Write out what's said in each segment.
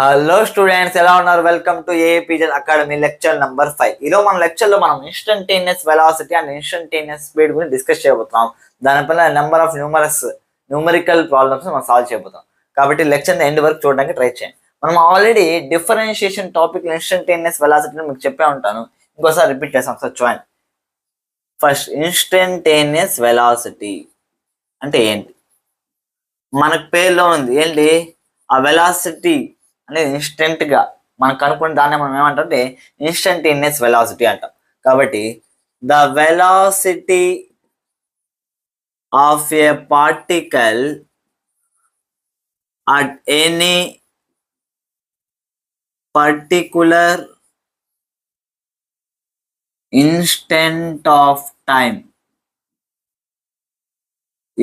Hello students, ఎలా ఉన్నారు? Welcome to APZ Academy lecture number 5. ఈరోజు మన లెక్చర్లో మనం instantaneous velocity and instantaneous speed గురించి డిస్కస్ చేయబోతున్నాం. దానిపైన నెంబర్ ఆఫ్ న్యూమరికల్ ప్రాబ్లమ్స్ మనం సాల్వ్ చేయబోతాం. కాబట్టి లెక్చర్ ఎండ్ వరకు చూడడానికి ట్రై చేయండి. మనం ఆల్రెడీ డిఫరెన్షియేషన్ టాపిక్ ఇన్స్టంటేనియస్ వెలాసిటీని మీకు చెప్పే ఉంటాను. ఇంకోసారి రిపీట్ చేస్తాం. ఒకసారి చూడండి. ఫస్ట్, ఇన్స్టంటేనియస్ వెలాసిటీ అంటే ఏంటి? మనకు పేరులో ఉంది ఏంటి? ఆ వెలాసిటీ అనేది ఇన్స్టెంట్ గా మనం కనుక్కున్న దాన్ని మనం ఏమంటే ఇన్స్టంటేనియస్ వెలాసిటీ అంటాం. కాబట్టి the velocity of A particle at any particular instant of time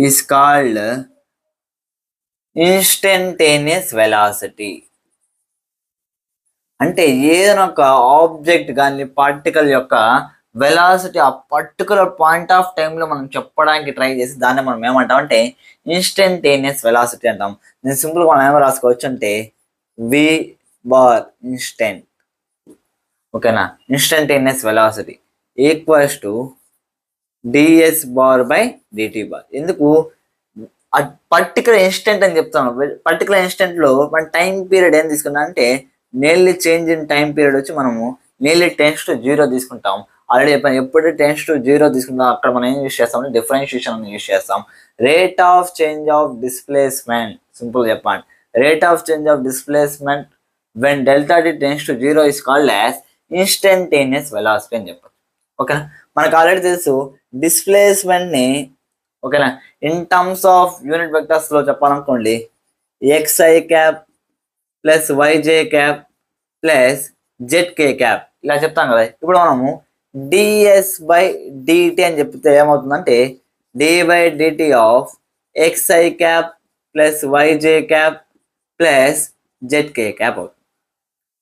is called instantaneous velocity. అంటే ఏదైనా ఒక ఆబ్జెక్ట్ కానీ పార్టికల్ యొక్క వెలాసిటీ ఆ పర్టికులర్ పాయింట్ ఆఫ్ టైంలో మనం చెప్పడానికి ట్రై చేసి దాన్ని మనం ఏమంటాం అంటే ఇన్స్టంటేనియస్ వెలాసిటీ అంటాం. నేను సింపుల్గా మనం ఏమో రాసుకోవచ్చు అంటే వి బార్ ఇన్స్టెంట్. ఓకేనా? Instantaneous velocity equals to ds bar by dt bar. ఎందుకు పర్టికులర్ ఇన్స్టెంట్ అని చెప్తాను? పర్టికులర్ ఇన్స్టెంట్లో మన టైం పీరియడ్ ఏం తీసుకున్నా అంటే నేర్లీ చేంజ్ ఇన్ టైం పీరియడ్ వచ్చి మనము నేర్లీ టెన్స్ టు 0 తీసుకుంటాం. ఆల్రెడీ చెప్పాను, ఎప్పుడైతే టెన్స్ టు 0 తీసుకుంటాం అక్కడ మనం ఏం యూస్ చేస్తాం అంటే డిఫరెన్షియేషన్ అని యూస్ చేస్తాం. Rate of change of displacement, simple చెప్పండి, rate of change of displacement when delta T tends to 0 is called as instantaneous velocity అని చెప్పచ్చు. ఓకేనా? మనకు ఆల్రెడీ తెలుసు డిస్ప్లేస్మెంట్ ని, ఓకేనా, in terms of unit vectors లో చెప్పాలనుకోండి xi cap plus YJ cap plus ZK cap ఇలా చెప్తాం కదా. ఇప్పుడు మనము డిఎస్ బై డిటి అని చెప్తే ఏమవుతుందంటే D by DT of xi cap plus YJ cap plus ZK cap అవుతుంది.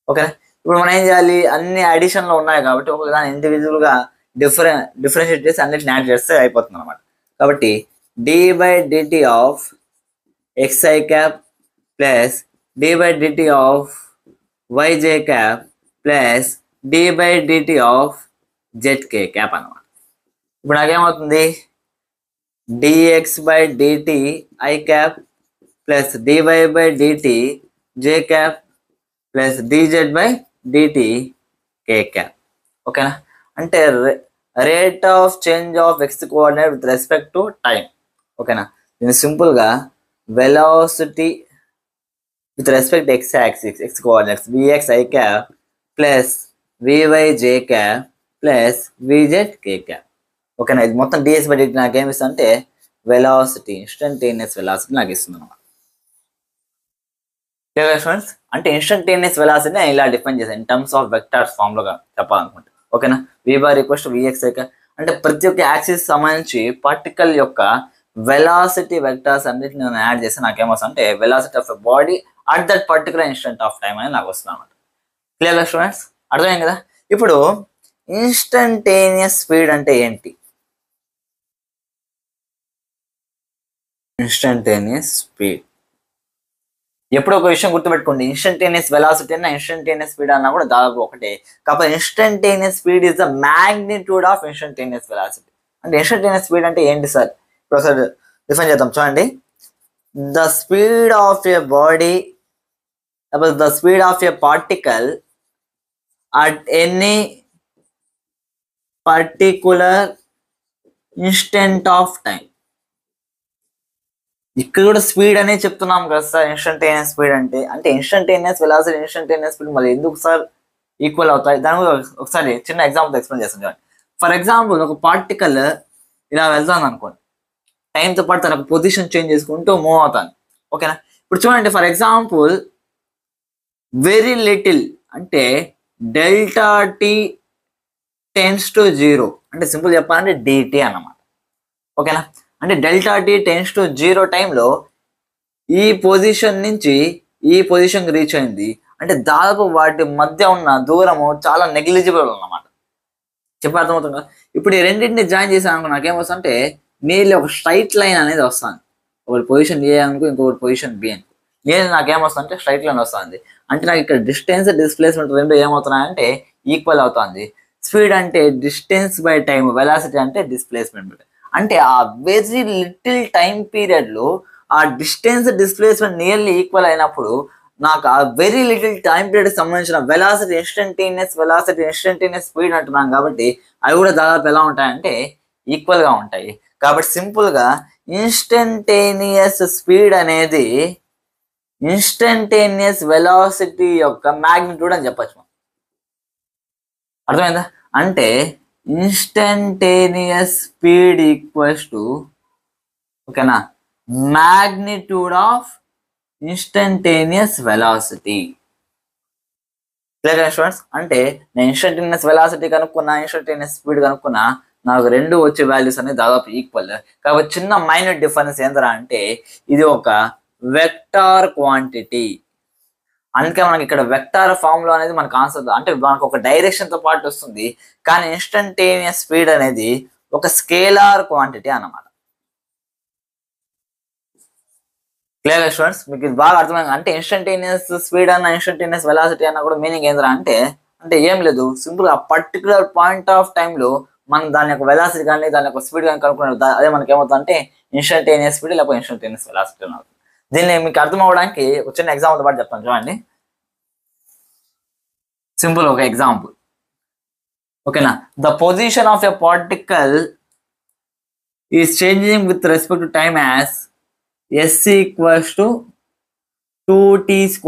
ఓకేనా? ఇప్పుడు మనం ఏం చేయాలి? అన్ని అడిషన్లో ఉన్నాయి కాబట్టి ఒక దాని ఇండివిజువల్గా డిఫరెన్షియేట్ చేసి అన్నిటిని యాడ్ చేస్తే అయిపోతుంది అనమాట. కాబట్టి D by DT of xi cap plus D by DT of YJ cap plus D by DT of ZK cap అనమాట. ఇప్పుడు నాకేమవుతుంది? DX by DT I cap plus DY by DT J cap plus DZ by DT K cap. ఓకేనా? అంటే rate of change of X coordinate with respect to time. ఓకేనా? దీన్ని సింపుల్గా velocity with respect X axis, X coordinates VX I cap plus VY J cap plus VZ K cap. ఓకేనా? ఇది మొత్తం DS by DT నాకు ఏమి ఇస్తుంది అంటే వెలాసిటీ, ఇన్స్టంటేనియస్ వెలాసిటీ నాకు ఇస్తుంది అనమాట. ఫ్రెండ్స్, అంటే ఇన్స్టంటేనియస్ వెలాసిటీ ఇలా డిఫైన్ చేశాను in terms of vectors form లో చెప్పాలనుకుంటే. ఓకేనా? V bar equals to VX I cap అంటే ప్రతి ఒక్క యాక్సిస్ సంబంధించి పార్టికల్ యొక్క వెలాసిటీ వెక్టార్స్ అన్నిటిని నేను యాడ్ చేస్తే నాకేమొస్తుంది అంటే velocity of a body at that particular instant of time అని నాకు వస్తుంది అనమాట. క్లియర్గా స్టూడెంట్స్? అర్థమైంది కదా? ఇప్పుడు ఇన్స్టంటేనియస్ స్పీడ్ అంటే ఏంటి? ఇన్స్టంటేనియస్ స్పీడ్ ఎప్పుడు ఒక విషయం గుర్తుపెట్టుకోండి, ఇన్స్టంటేనియస్ వెలాసిటీ అన్న ఇన్స్టంటేనియస్ స్పీడ్ అన్నా కూడా దాదాపు ఒకటే. కాకపోతే instantaneous speed is the magnitude of instantaneous velocity. అంటే ఇన్స్టంటేనియస్ స్పీడ్ అంటే ఏంటి సార్? ఇప్పుడు ఒకసారి డిఫైన్ చేద్దాం. చూడండి, the speed of a body, the speed of a particle at any particular instant of time. ఇక్కడ కూడా స్పీడ్ అనే చెప్తున్నాం కదా సార్. ఇన్స్టంటేనియస్ స్పీడ్ అంటే ఇన్స్టంటేనియస్ వెలాసిటీ, ఇన్స్టంటేనియస్ స్పీడ్ మళ్ళీ ఎందుకు సార్ ఈక్వల్ అవుతాయి? దాని కూడా ఒకసారి చిన్న ఎగ్జాంపుల్ ఎక్స్ప్లెయిన్ చేస్తాను చూడండి. ఫర్ ఎగ్జాంపుల్, ఒక పార్టికల్ ఇలా వెళ్తాను అనుకోండి, టైంతో పాటు తన పొజిషన్ చేంజ్ చేసుకుంటూ మూవ్ అవుతాను. ఓకేనా? ఇప్పుడు చూడండి, ఫర్ ఎగ్జాంపుల్ వెరీ లిటిల్ అంటే డెల్టా టీ టెన్స్ టు 0 అంటే సింపుల్ చెప్పాలంటే డిటి అన్నమాట. ఓకేనా? అంటే డెల్టా టీ టెన్స్ టు 0 టైంలో ఈ పొజిషన్ నుంచి ఈ పొజిషన్కి రీచ్ అయింది అంటే దాదాపు వాటి మధ్య ఉన్న దూరము చాలా నెగ్లిజిబుల్ అన్నమాట. చెప్పి అర్థమవుతుందా? ఇప్పుడు ఈ రెండింటిని జాయిన్ చేసాను నాకేమొస్తుందంటే నీళ్ళు ఒక స్ట్రైట్ లైన్ అనేది వస్తాను. ఒకటి పొజిషన్ ఏ అనుకో, ఇంకొకటి పొజిషన్ బి అనుకో. ఏది నాకేమొస్తుంది అంటే స్ట్రైట్ లైన్ వస్తుంది. అంటే నాకు ఇక్కడ డిస్టెన్స్ డిస్ప్లేస్మెంట్ రెండు ఏమవుతున్నాయంటే ఈక్వల్ అవుతుంది. స్పీడ్ అంటే డిస్టెన్స్ బై టైం, వెలాసిటీ అంటే డిస్ప్లేస్మెంట్. అంటే ఆ వెరీ లిటిల్ టైం పీరియడ్లో ఆ డిస్టెన్స్ డిస్ప్లేస్మెంట్ నియర్లీ ఈక్వల్ అయినప్పుడు నాకు ఆ వెరీ లిటిల్ టైం పీరియడ్ సంబంధించిన వెలాసిటీ ఇన్స్టంటేనియస్ స్పీడ్ అంటున్నాం కాబట్టి అవి కూడా దాదాపు ఎలా ఉంటాయంటే ఈక్వల్గా ఉంటాయి. కాబట్టి సింపుల్గా ఇన్స్టంటేనియస్ స్పీడ్ అనేది ఇన్స్టంటేనియస్ వెలాసిటీ యొక్క మ్యాగ్నిట్యూడ్ అని చెప్పచ్చు. అర్థమైందా? అంటే ఇన్స్టంటేనియస్ స్పీడ్ ఈక్వల్స్ టు ఓకేనా magnitude of instantaneous velocity. Clear students? అంటే నేను ఇన్స్టంటేనియస్ వెలాసిటీ కనుక్కున్నా, ఇన్స్టంటేనియస్ స్పీడ్ కనుక్కున్నా, నాకు రెండు వచ్చే వాల్యూస్ అనేది దాదాపు ఈక్వల్. కాబట్టి చిన్న మైనర్ డిఫరెన్స్ ఏంటరా అంటే ఇది ఒక వెక్టార్ క్వాంటిటీ. అందుకే మనకి ఇక్కడ వెక్టార్ ఫార్ములా అనేది మనకు ఆన్సర్, అంటే మనకు ఒక డైరెక్షన్ తో పాటు వస్తుంది. కానీ ఇన్స్టంటేనియస్ స్పీడ్ అనేది ఒక స్కేలార్ క్వాంటిటీ అన్నమాట. Clear students? మీకు ఇది బాగా అర్థమైంది. అంటే ఇన్స్టంటేనియస్ స్పీడ్ అన్న ఇన్స్టంటేనియస్ వెలాసిటీ అన్న కూడా మీనింగ్ ఏంద్రా అంటే ఏం లేదు, సింపుల్ గా పర్టికులర్ పాయింట్ ఆఫ్ టైమ్ లో మనం దాని యొక్క వెలాసిటీ కానీ దాని యొక్క స్పీడ్ కానీ కనుక్కునే అదే మనకి ఏమవుతుంది అంటే ఇన్స్టంటేనియస్ స్పీడ్ లేకపోతే ఇన్స్టంటేనియస్ వెలాసిటీ అని అవుతుంది. దీన్ని మీకు అర్థం అవ్వడానికి ఒక చిన్న ఎగ్జాంపుల్ పాటు చెప్తాను చూడండి. సింపుల్ ఒక ఎగ్జాంపుల్. ఓకేనా, the position of a particle is changing with respect to time as s equals to 2t² +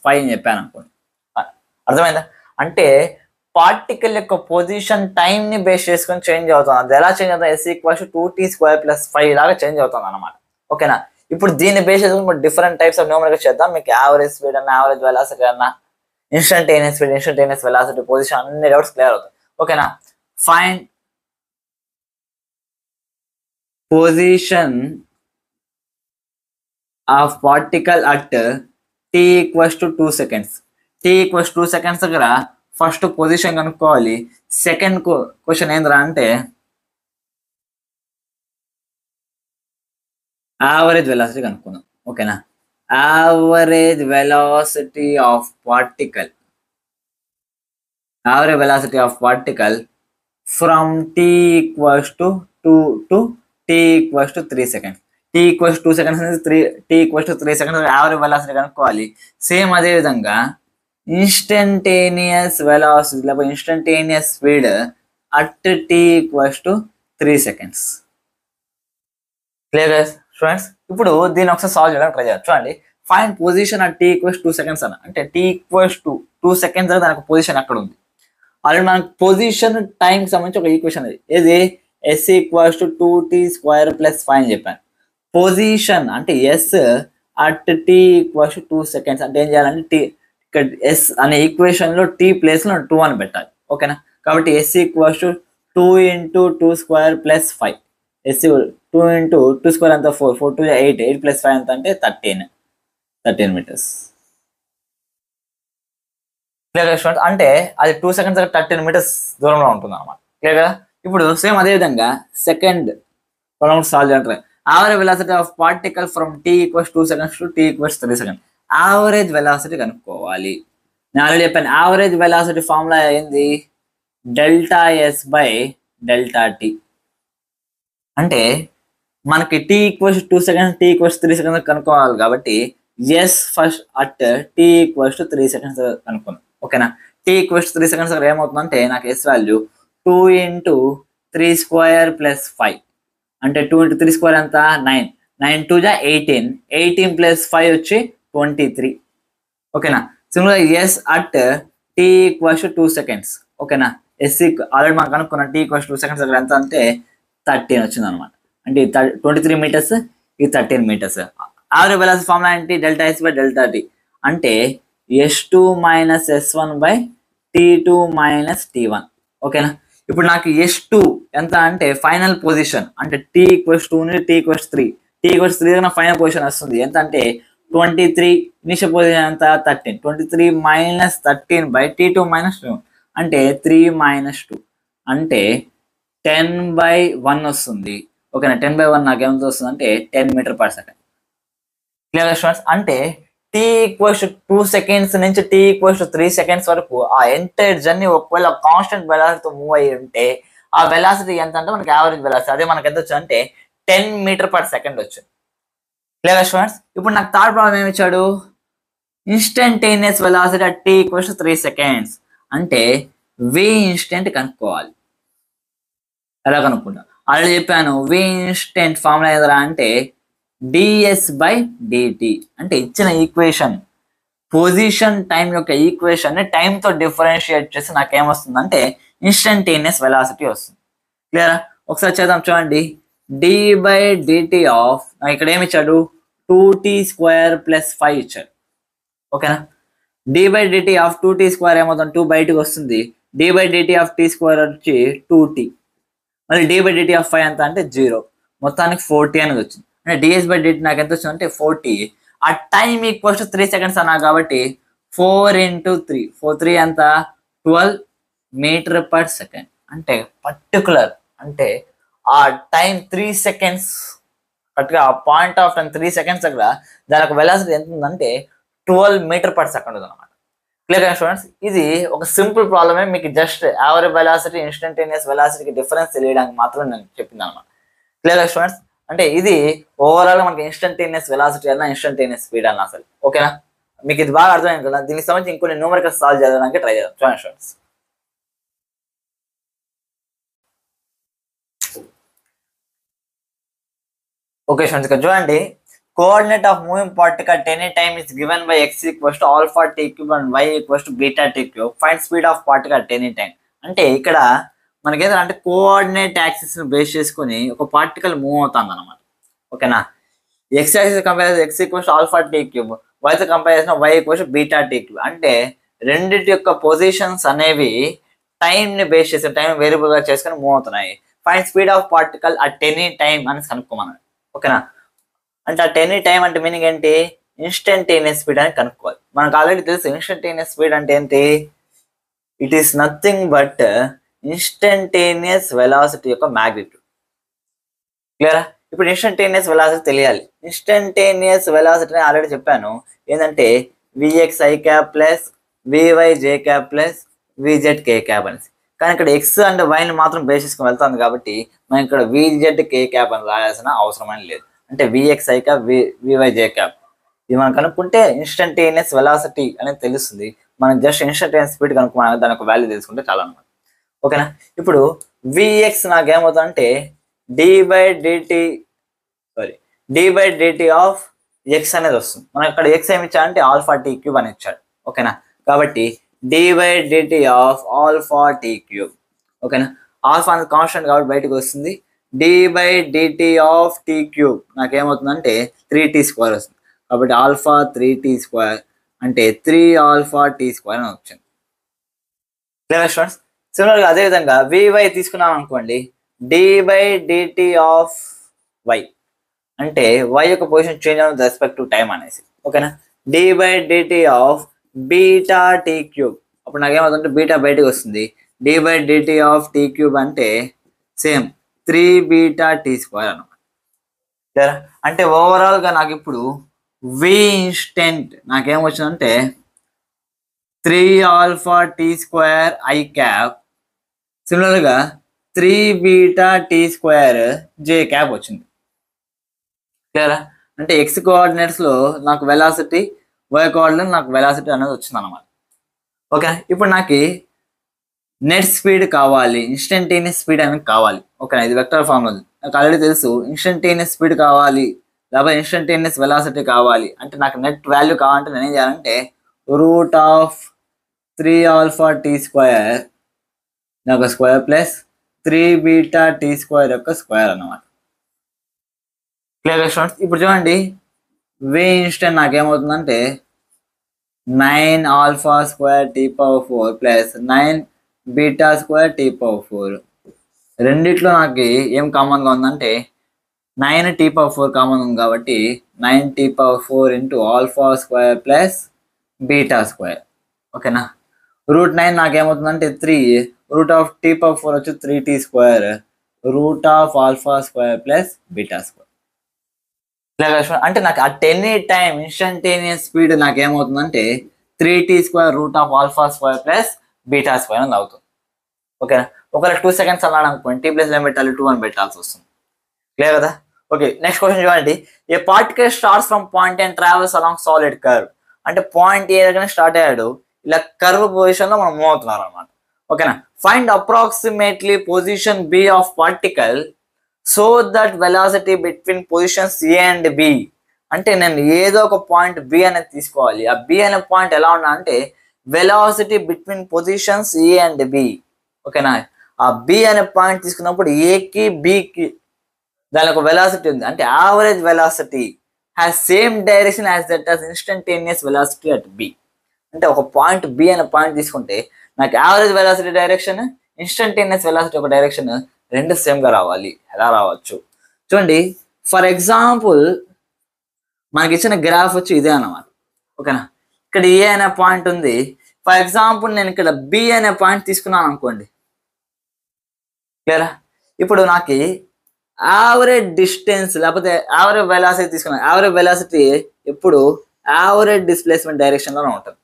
5 అని చెప్పాను అనుకోండి. అర్థమైందా? అంటే పార్టికల్ యొక్క పొజిషన్ టైం ని బేస్ చేసుకొని చేంజ్ అవుతుంది. అది ఎలా చేంజ్ అవుతుంది? s ఈక్వల్స్ టు 2t² + 5 లాగా చేంజ్ అవుతుంది అనమాట. ఓకేనా, ఇప్పుడు దీన్ని బేస్ చేసుకుని డిఫరెంట్ టైప్స్ ఆఫ్ న్యూమరికల్స్ చేద్దాం. మీకు యావరేజ్ స్పీడ్ అన్న, యావరేజ్ వెలాసిటీ అన్న, instantaneous speed, instantaneous velocity, position అన్ని డౌట్స్ క్లియర్ అవుతాయి. ఓకేనా, find position of particle at t equals to 2 seconds. t equals 2 seconds దగ్గర ఫస్ట్ పొజిషన్ కనుక్కోవాలి. సెకండ్ క్వశ్చన్ ఏంద్రా అంటే యావరేజ్ వెలాసిటీ కనుక్కుందాం. ఓకేనా, average velocity of particle, average velocity of particle from t equals to 2 to t equals to 3 seconds. t equals 2 seconds నుంచి t equals to 3 seconds average velocity కనుక్కోవాలి. Same అదే విధంగా instantaneous velocity లేకపోతే instantaneous speed at t equals to 3 seconds. Clear students? ఇప్పుడు దీన్ని ఒకసారి solve చేయడానికి try చేయాలి. చూడండి, find position at t equals 2 seconds అన్న అంటే t ఈక్వల్స్ టు 2 seconds దగ్గర దానికి పొజిషన్ అక్కడ ఉంది. ఆల్రెడీ మనకు పొజిషన్ టైంకి సంబంధించి ఒక ఈక్వేషన్ అది ఏది s ఈక్వల్స్ టు 2t² + 5 అని చెప్పాను. పొజిషన్ అంటే s at t equals to 2 seconds అంటే ఏం చేయాలంటే t ఇక్కడ s అనే ఈక్వేషన్ లో t ప్లేస్ లో 2 అని పెట్టాలి. ఓకేనా, కాబట్టి s ఈక్వల్స్ టు 2 × 2² + 5. s 2 × 2² అంతా 4, 4 2 8, 8 + 5 ఎంత అంటే 13 మీటర్స్. క్లియర్ గా స్టూడెంట్? అంటే అది 2 seconds 13 meters దూరంలో ఉంటుంది అనమాట. క్లియర్ గా? ఇప్పుడు సేమ్ అదే విధంగా సెకండ్ ప్రాబ్లం సాల్వ్ చేయాలి. Average velocity of particle from t equals 2 seconds to t equals 3 seconds. Average velocity కనుక్కోవాలి. నేను ఆల్రెడీ చెప్పాను, యావరేజ్ వెలాసిటీ ఫార్ములా ఏంది? ΔS/ΔT. అంటే మనకి t equals 2 seconds, t equals 3 seconds కనుక్కోవాలి కాబట్టి s first at t equals 3 seconds కనుక్కుందాం. ఓకేనా, t ఈక్వల్స్ 3 seconds దగ్గర ఏమవుతుందంటే నాకు ఎస్ వాల్యూ 2 × 3² + 5 అంటే 2 × 3² ఎంత 9, 9 2 = 18, 18 + 5 వచ్చి 23. ఓకేనా, సింపుల్గా s at t equals 2 seconds. ఓకేనా, ఎస్ ఆల్రెడీ మనం కనుక్కున్న t ఈక్వల్స్ 2 seconds దగ్గర ఎంత అంటే 13 వచ్చింది అనమాట. అంటే 23 meters, ఇది 13 meters. యావరేజ్ వెలాసిటీ ఫార్ములా ఏంటి? ΔS/ΔT అంటే s2 - s1/t2 - t1. ఓకేనా, ఇప్పుడు నాకు s2 ఎంత అంటే ఫైనల్ పొజిషన్ అంటే t ఈక్వల్స్ 2 నుండి t ఈక్వల్స్ 3, t ఈక్వల్స్ 3 దగ్గర ఫైనల్ పొజిషన్ వస్తుంది. ఎంత అంటే 23, ఇనిషియల్ పొజిషన్ ఎంత 13, 23 - 13/t2 - 2 అంటే 3 - 2 అంటే 10/1 వస్తుంది. ఓకేనా, 10/1 నాకు ఏమంత వస్తుంది అంటే 10 meter per second. Clear students? అంటే t ఈక్వల్స్ 2 సెకండ్స్ నుంచి t ఈక్వల్స్ 3 సెకండ్స్ వరకు ఆ ఎంటైర్ జర్నీ ఒకవేళ కాన్స్టెంట్ వెలాసిటీతో మూవ్ అయ్యి ఉంటే ఆ వెలాసిటీ ఎంత అంటే మనకి యావరేజ్ వెలాసిటీ, అదే మనకి ఎంత వచ్చింది అంటే 10 మీటర్ పర్ సెకండ్ వచ్చింది. Clear students? ఇప్పుడు నాకు థర్డ్ ప్రాబ్లం ఏమి ఇచ్చాడు, instantaneous velocity at t equals 3 seconds అంటే v ఇన్స్టెంట్ కనుక్కోవాలి. ఎలా కనుక్కుంటా ఆల్రెడీ చెప్పాను, v ఇన్స్టెంట్ ఫార్ములా ఏదరా అంటే ds/dt. అంటే ఇచ్చిన ఈక్వేషన్ పొజిషన్ టైం యొక్క ఈక్వేషన్ ని టైం తో డిఫరెన్షియేట్ చేసి నాకేమొస్తుంది అంటే ఇన్స్టంటేనియస్ వెలాసిటీ వస్తుంది. క్లియరా? ఒకసారి చేద్దాం చూడండి. d/dt ఆఫ్ ఇక్కడ ఏమి ఇచ్చాడు 2t² + 5 ఇచ్చాడు. ఓకేనా? d/dt ఆఫ్ 2t² ఏమవుతుంది 2 బయటకు వస్తుంది. d/dt ఆఫ్ t² వచ్చి 2t, మళ్ళీ d/dt ఆఫ్ 5 ఎంత అంటే 0, మొత్తానికి 40 అనేది వచ్చింది. అంటే ds/dt నాకు ఎంత వచ్చింది అంటే 40. ఆ టైం ఈక్వల్స్ 3 సెకండ్స్ అన్నా కాబట్టి 4 × 3 4 3 ఎంత 12 మీటర్ పర్ సెకండ్. అంటే పర్టికులర్ అంటే ఆ టైం 3 సెకండ్స్ కరెక్ట్గా ఆ పాయింట్ ఆఫ్ టైం 3 సెకండ్స్ దగ్గర దానికి వెలాసిటీ ఎంత ఉందంటే 12 మీటర్ పర్ సెకండ్ ఉంది అనమాట. Clear students? ఇది ఒక సింపుల్ ప్రాబ్లమే, మీకు జస్ట్ యావరేజ్ వెలాసిటీ ఇన్స్టంటేనియస్ వెలాసిటీకి డిఫరెన్స్ తెలియడానికి మాత్రం నేను చెప్పింది అనమాట. Clear students? అంటే ఇది ఓవరాల్ మనకి ఇన్స్టంటేనియస్ వెలాసిటీ అన్నా ఇన్స్టంటేనియస్ స్పీడ్ అన్నా అసలు. ఓకేనా? మీకు ఇది బాగా అర్థమైంది కదా? దీనికి సంబంధించి ఇంకొన్ని న్యూమరికల్స్ సాల్వ్ చేయడానికి ట్రై చేద్దాం. చూడండి స్టూడెంట్స్. ఓకే స్టూడెంట్స్, ఇక్కడ చూడండి. Coordinate of moving particle at any time is given by x equals to alpha t³ and y equals to beta t³. Find speed of particle at any time. అంటే ఇక్కడ మనకి ఏదంటే coordinate axis ని base చేసుకుని ఒక particle move అవుతుంది అనమాట. ఓకేనా? X axis compare x equals alpha t³, y తో కంపేర్ చేసిన y ఈక్వల్స్ బీటా t³. అంటే రెండింటి యొక్క పొజిషన్స్ అనేవి టైం ని బేస్ చేసి టైం వేరియబుల్ గా చేసుకుని మూవ్ అవుతున్నాయి. Find speed of particle at any time అని కనుక్కోమన్నాడు. ఓకేనా? అంటే అట్ ఎనీ టైం అంటే మీనింగ్ ఏంటి, ఇన్స్టంటేనియస్ స్పీడ్ అని కనుక్కోవాలి. మనకు ఆల్రెడీ తెలుసు ఇన్స్టంటేనియస్ స్పీడ్ అంటే ఏంటి, it is nothing but instantaneous velocity యొక్క మ్యాగ్నిట్యూడ్. క్లియరా? ఇప్పుడు ఇన్స్టంటేనియస్ వెలాసిటీ తెలియాలి. ఇన్స్టంటేనియస్ వెలాసిటీ ఆల్రెడీ చెప్పాను ఏంటంటే vxi plus vyj plus vzk అనేసి. కానీ ఇక్కడ ఎక్స్ అండ్ వైని మాత్రం బేస్ చేసుకుని వెళ్తాను కాబట్టి మనం ఇక్కడ vzk అని రాయాల్సిన అవసరం అని లేదు. అంటే vxi vyj ఇది మనం కనుక్కుంటే ఇన్స్టంటేనియస్ వెలాసిటీ అనేది తెలుస్తుంది. మనం జస్ట్ ఇన్స్టంటేనియస్ స్పీడ్ కనుక్కోవాలి, దాని ఒక వాల్యూ తెలుసుకుంటే చాలా అనమాట. ఓకేనా? ఇప్పుడు vx నాకేమవుతుందంటే d/dt ఆఫ్ x అనేది వస్తుంది. మనం ఇక్కడ x ఏమి ఇచ్చాడంటే ఆల్ఫా t³ అని ఇచ్చాడు. ఓకేనా? కాబట్టి d/dt ఆఫ్ ఆల్ఫా t³. ఓకేనా? ఆల్ఫా అనేది కాన్స్టెంట్ కాబట్టి బయటకు వస్తుంది. d/dt ఆఫ్ t³ నాకేమవుతుందంటే 3t² వస్తుంది. కాబట్టి ఆల్ఫా 3t² అంటే 3 ఆల్ఫా t² అని వచ్చింది. Clear students? సిమిలర్గా అదేవిధంగా vy తీసుకున్నాం అనుకోండి, d/dt ఆఫ్ y అంటే y యొక్క పొజిషన్ చేంజ్ అవుతుంది రెస్పెక్ట్ టు టైం అనేసి. ఓకేనా? d/dt of beta t³. అప్పుడు నాకేమవుతుందంటే బీటా బయటకు వస్తుంది. d/dt ఆఫ్ t³ అంటే సేమ్ 3 బీటా t² అనమాట. క్లియర్? అంటే ఓవరాల్ గా నాకు ఇప్పుడు v ఇన్స్టెంట్ నాకేమొచ్చిందంటే 3 ఆల్ఫా t² i క్యాప్, సిమిలర్గా 3 బీటా t² j క్యాప్ వచ్చింది. క్లియరా? అంటే ఎక్స్ కోఆర్డినేట్స్ లో నాకు వెలాసిటీ, వై కోఆర్డినేట్ నాకు వెలాసిటీ అనేది వచ్చింది అనమాట. ఓకే, ఇప్పుడు నాకు నెట్ స్పీడ్ కావాలి, ఇన్స్టంటేనియస్ స్పీడ్ అనేది కావాలి. ఓకే, ఇది వెక్టర్ ఫార్ములా నాకు ఆల్రెడీ తెలుసు. ఇన్స్టంటేనియస్ స్పీడ్ కావాలి లేకపోతే ఇన్స్టంటేనియస్ వెలాసిటీ కావాలి అంటే నాకు నెట్ వాల్యూ కావాలంటే నేను ఏం చేయాలంటే √3 ఆల్ఫా t² యొక్క స్క్వేర్ ప్లస్ 3 బీటా t² యొక్క స్క్వేర్ అన్నమాట. Clear students? ఇప్పుడు చూడండి, v ఇన్స్టెంట్ నాకేమవుతుందంటే 9 alpha square t⁴ plus 9 beta square t⁴. రెండిట్లో నాకు ఏం కామన్గా ఉందంటే 9 t⁴ కామన్ ఉంది కాబట్టి 9 t⁴ into alpha square plus beta square. ఓకేనా? √9 నాకేమవుతుందంటే 3, √t⁴ వచ్చి 3t², √alpha square plus beta square. ఇలాగ అంటే నాకు at any time instantaneous speed నాకు ఏమవుతుందంటే 3t² ప్లస్ బీటా స్క్వేర్ అని అవుతుంది. ఓకేనా, ఒకవేళ 2 సెకండ్స్ అన్నాడు అనుకోండి, t ప్లస్ ఏం పెట్టాలి, 2 అని పెట్టాల్సి వస్తుంది. క్లియర్ కదా. ఓకే, నెక్స్ట్ క్వశ్చన్ చూడండి. A particle starts from point and travels along solid curve. అంటే పాయింట్ ఏ దగ్గర స్టార్ట్ అయ్యాడు, ఇలా కర్వ్ పొజిషన్ లో మనం మూవ్ అవుతున్నారు అనమాట. ఓకేనా, find approximately position B of particle so that velocity between positions A and B. అంటే నేను ఏదో ఒక పాయింట్ బి అనేది తీసుకోవాలి. ఆ బి అనే పాయింట్ ఎలా ఉన్నా అంటే velocity between positions A and B. ఓకేనా, ఆ బి అనే పాయింట్ తీసుకున్నప్పుడు ఏకి బికి దాని ఒక వెలాసిటీ ఉంది. అంటే average velocity has same direction as that as instantaneous velocity at B. అంటే ఒక పాయింట్ బి అనే పాయింట్ తీసుకుంటే నాకు average velocity direction, instantaneous velocity ఒక డైరెక్షన్ రెండు సేమ్ గా రావాలి. ఎలా రావచ్చు చూడండి. ఫర్ ఎగ్జాంపుల్ మనకి ఇచ్చిన గ్రాఫ్ వచ్చి ఇదే అన్నమాట. ఓకేనా, ఇక్కడ ఏ అనే పాయింట్ ఉంది. ఫర్ ఎగ్జాంపుల్ నేను ఇక్కడ బి అనే పాయింట్ తీసుకున్నాను అనుకోండి. క్లియరా, ఇప్పుడు నాకు యావరేజ్ డిస్టెన్స్ లేకపోతే యావరేజ్ వెలాసిటీ తీసుకున్నాను. యావరేజ్ వెలాసిటీ ఎప్పుడు యావరేజ్ డిస్ప్లేస్మెంట్ డైరెక్షన్ లోనే ఉంటుంది.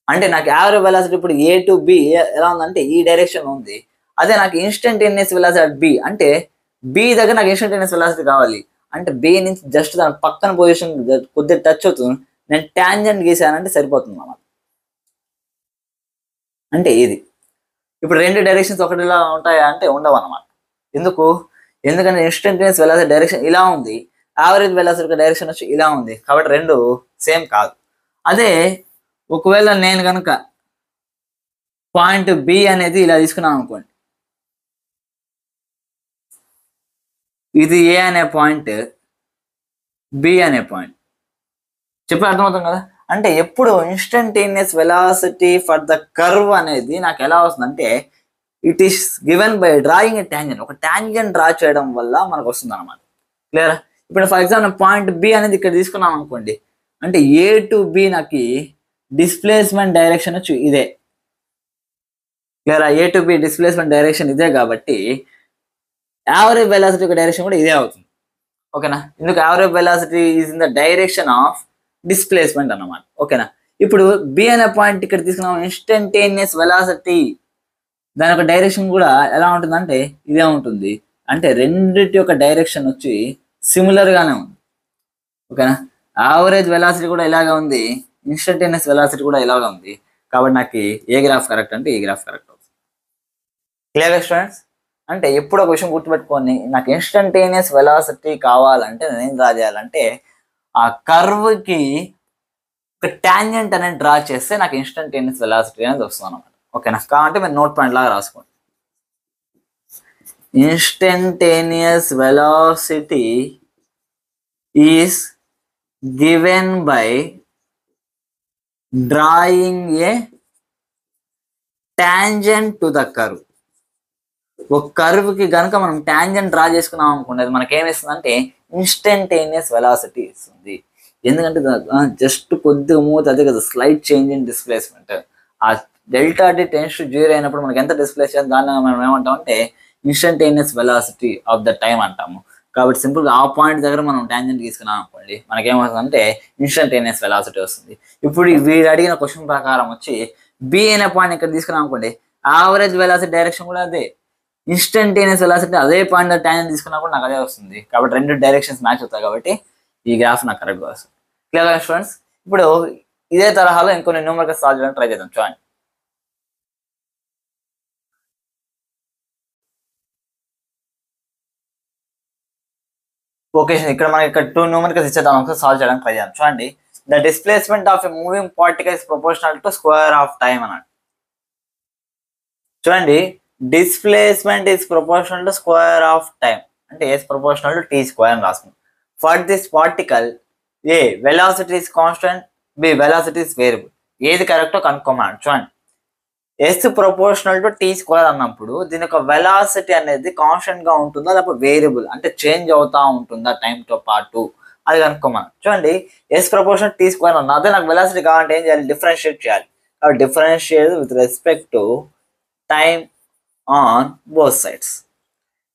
అంటే నాకు యావరేజ్ వెలాసిటీ ఇప్పుడు ఏ టు బి ఎలా ఉందంటే ఈ డైరెక్షన్ ఉంది. అదే నాకు ఇన్స్టంటేనియస్ వెలాసిటీ అట్ బి, అంటే బి దగ్గర నాకు ఇన్స్టంటేనియస్ వెలాసిటీ కావాలి. అంటే బి నుంచి జస్ట్ దాని పక్కన పొజిషన్ కొద్దిగా టచ్ అవుతుంది, నేను టాంజెంట్ గీసానంటే సరిపోతుంది అన్నమాట. అంటే ఇది ఇప్పుడు రెండు డైరెక్షన్స్ ఒకటిలా ఉంటాయా అంటే ఉండవు అన్నమాట. ఎందుకంటే ఇన్స్టంటేనియస్ వెలాసిటీ డైరెక్షన్ ఇలా ఉంది, యావరేజ్ వెలాసిటీ డైరెక్షన్ వచ్చి ఇలా ఉంది. కాబట్టి రెండు సేమ్ కాదు. అదే ఒకవేళ నేను కనుక పాయింట్ బి అనేది ఇలా తీసుకున్నాను అనుకోండి, ఇది ఏ అనే పాయింట్, బి అనే పాయింట్, చెప్పి అర్థమవుతుంది కదా. అంటే ఎప్పుడు instantaneous velocity for the curve అనేది నాకు ఎలా వస్తుందంటే it is given by drawing a tangent. ఒక టాంజెంట్ డ్రా చేయడం వల్ల మనకు వస్తుంది అనమాట. క్లియర్. ఇప్పుడు ఫర్ ఎగ్జాంపుల్ పాయింట్ బి అనేది ఇక్కడ తీసుకున్నాం అనుకోండి, అంటే ఏ టు బి నాకు డిస్ప్లేస్మెంట్ డైరెక్షన్ వచ్చి ఇదే. Clear, A to be displacement direction ఇదే కాబట్టి యావరేజ్ వెలాసిటీ యొక్క డైరెక్షన్ కూడా ఇదే అవుతుంది. ఓకేనా, ఎందుకు average velocity is in the direction of displacement అన్నమాట. ఓకేనా, ఇప్పుడు బి అనే పాయింట్ ఇక్కడ తీసుకున్నాం, ఇన్స్టంటేనియస్ వెలాసిటీ దాని యొక్క డైరెక్షన్ కూడా ఎలా ఉంటుందంటే ఇదే ఉంటుంది. అంటే రెండిటి యొక్క డైరెక్షన్ వచ్చి సిమిలర్ గానే ఉంది. ఓకేనా, యావరేజ్ వెలాసిటీ కూడా ఇలాగే ఉంది, ఇన్స్టంటేనియస్ వెలాసిటీ కూడా ఇలాగే ఉంది. కాబట్టి నాకు ఏ గ్రాఫ్ కరెక్ట్ అంటే ఈ గ్రాఫ్ కరెక్ట్ అవుతుంది. Clear students. అంటే ఎప్పుడు ఒక విషయం గుర్తుపెట్టుకొని, నాకు ఇన్స్టంటేనియస్ వెలాసిటీ కావాలంటే నేను ఏం డ్రా చేయాలంటే ఆ కర్వ్ కి ఒక టాంజెంట్ అనేది డ్రా చేస్తే నాకు ఇన్స్టంటేనియస్ వెలాసిటీ అనేది వస్తుంది అనమాట. ఓకేనా, కాబట్టి మీరు నోట్ పాయింట్ లాగా రాసుకోండి. Instantaneous velocity is given by drawing A tangent to the curve. ఒక కర్వ్ కి గనుక మనం టాంజెంట్ డ్రా చేసుకున్నాం అనుకోండి, అది మనకి ఏమిస్తుంది అంటే ఇన్స్టంటేనియస్ వెలాసిటీ ఇస్తుంది. ఎందుకంటే జస్ట్ కొద్దిగా మూవ్ అదే కదా, స్లైట్ చేంజ్ ఇన్ డిస్ప్లేస్మెంట్. ఆ డెల్టా టీ టెన్స్ టు 0 అయినప్పుడు మనకి ఎంత డిస్ప్లేస్ చేయాలి దాన్ని మనం ఏమంటాం అంటే instantaneous velocity of the time అంటాము. కాబట్టి సింపుల్ గా ఆ పాయింట్ దగ్గర మనం టాంజెంట్ తీసుకున్నాం అనుకోండి, మనకి ఏమవుతుందంటే ఇన్స్టంటేనియస్ వెలాసిటీ వస్తుంది. ఇప్పుడు వీడు అడిగిన క్వశ్చన్ ప్రకారం వచ్చి బి అనే పాయింట్ ఇక్కడ తీసుకున్నాం అనుకోండి, యావరేజ్ వెలాసిటీ డైరెక్షన్ కూడా అదే, ఇన్స్టంటేనియస్ వెలాసిటీ అదే పాయింట్ టాంజెంట్ తీసుకున్నా కూడా నాకు అదే వస్తుంది. కాబట్టి రెండు డైరెక్షన్స్ మ్యాచ్ అవుతాయి. కాబట్టి ఈ గ్రాఫ్ నాకు కరెక్ట్గా వస్తుంది. Clear students. ఇప్పుడు ఇదే తరహాలో ఇంకొన్ని న్యూమరికల్ సాల్వ్ చేయడానికి ట్రై చేద్దాం. చూడండి. ఓకే, ఇక్కడ మనకి ఇక్కడ 2 న్యూమరికల్స్ ఇచ్చేద్దాం, ఒకసారి సాల్వ్ చేయడానికి ట్రై చేద్దాం. చూడండి. The displacement of a moving particle is proportional to square of time అన్నాడు. చూడండి, displacement is proportional to square of time అంటే s proportional to t square అని రాసుకుంటాం. For this particle A velocity is constant, B velocity is variable. ఏది కరెక్టో కనుక్కోమన్నాడు. చూడండి, s proportional to t square అన్నప్పుడు దీని యొక్క వెలాసిటీ అనేది కాన్స్టెంట్ గా ఉంటుందా లేకపోతే వేరియబుల్ అంటే చేంజ్ అవుతా ఉంటుందా టైం తో పాటు, అది కనుక్కోమన్నాడు. చూడండి, ఎస్ ప్రపోర్షనల్ టీ స్క్వేర్ అన్న అదే నాకు వెలాసిటీ కావాలంటే ఏం చేయాలి, డిఫరెన్షియేట్ చేయాలి. Differentiate with respect to time on both sides.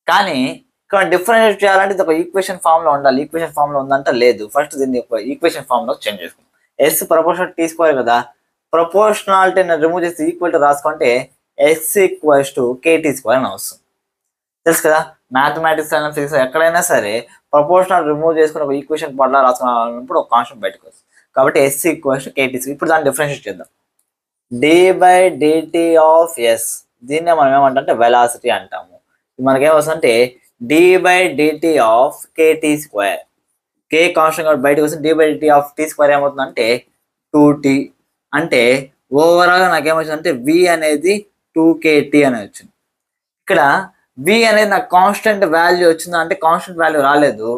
కానీ ఇక్కడ డిఫరెన్షియేట్ చేయాలంటే ఇది ఒక ఈక్వేషన్ ఫామ్ లో ఉండాలి. ఈక్వేషన్ ఫామ్ లో ఉందంటే లేదు. ఫస్ట్ దీన్ని ఒక ఈక్వేషన్ ఫామ్ లో చేంజ్ చేసుకుందాం. ఎస్ ప్రపోర్షనల్ టీ స్క్వేర్ కదా, ప్రపోర్షనాలిటీని రిమూవ్ చేసి ఈక్వల్ టు రాసుకుంటే X equals to KT square అని వస్తుంది. తెలుసు కదా, మ్యాథమెటిక్స్ అయినా ఫిజిక్స్ ఎక్కడైనా సరే ప్రపోర్షనల్ రిమూవ్ చేసుకుని ఒక ఈక్వేషన్ పట్ల రాసుకున్నప్పుడు ఒక కాన్స్టెంట్ బయటకు వస్తుంది. కాబట్టి S equals to KT square. ఇప్పుడు దాన్ని డిఫరెన్షియేట్ చేద్దాం. D by DT of S, దీన్నే మనం ఏమంటే వెలాసిటీ అంటాము. మనకేమొస్తుందంటే D by DT of KT square. K constant కాబట్టి బయటకు వస్తుంది. D by DT of T square ఏమవుతుందంటే 2t. అంటే ఓవరాల్ నాకేమొచ్చిందంటే వి అనేది 2kt అని వచ్చింది. ఇక్కడ వి అనేది నాకు కాన్స్టెంట్ వాల్యూ వచ్చిందా అంటే కాన్స్టెంట్ వాల్యూ రాలేదు.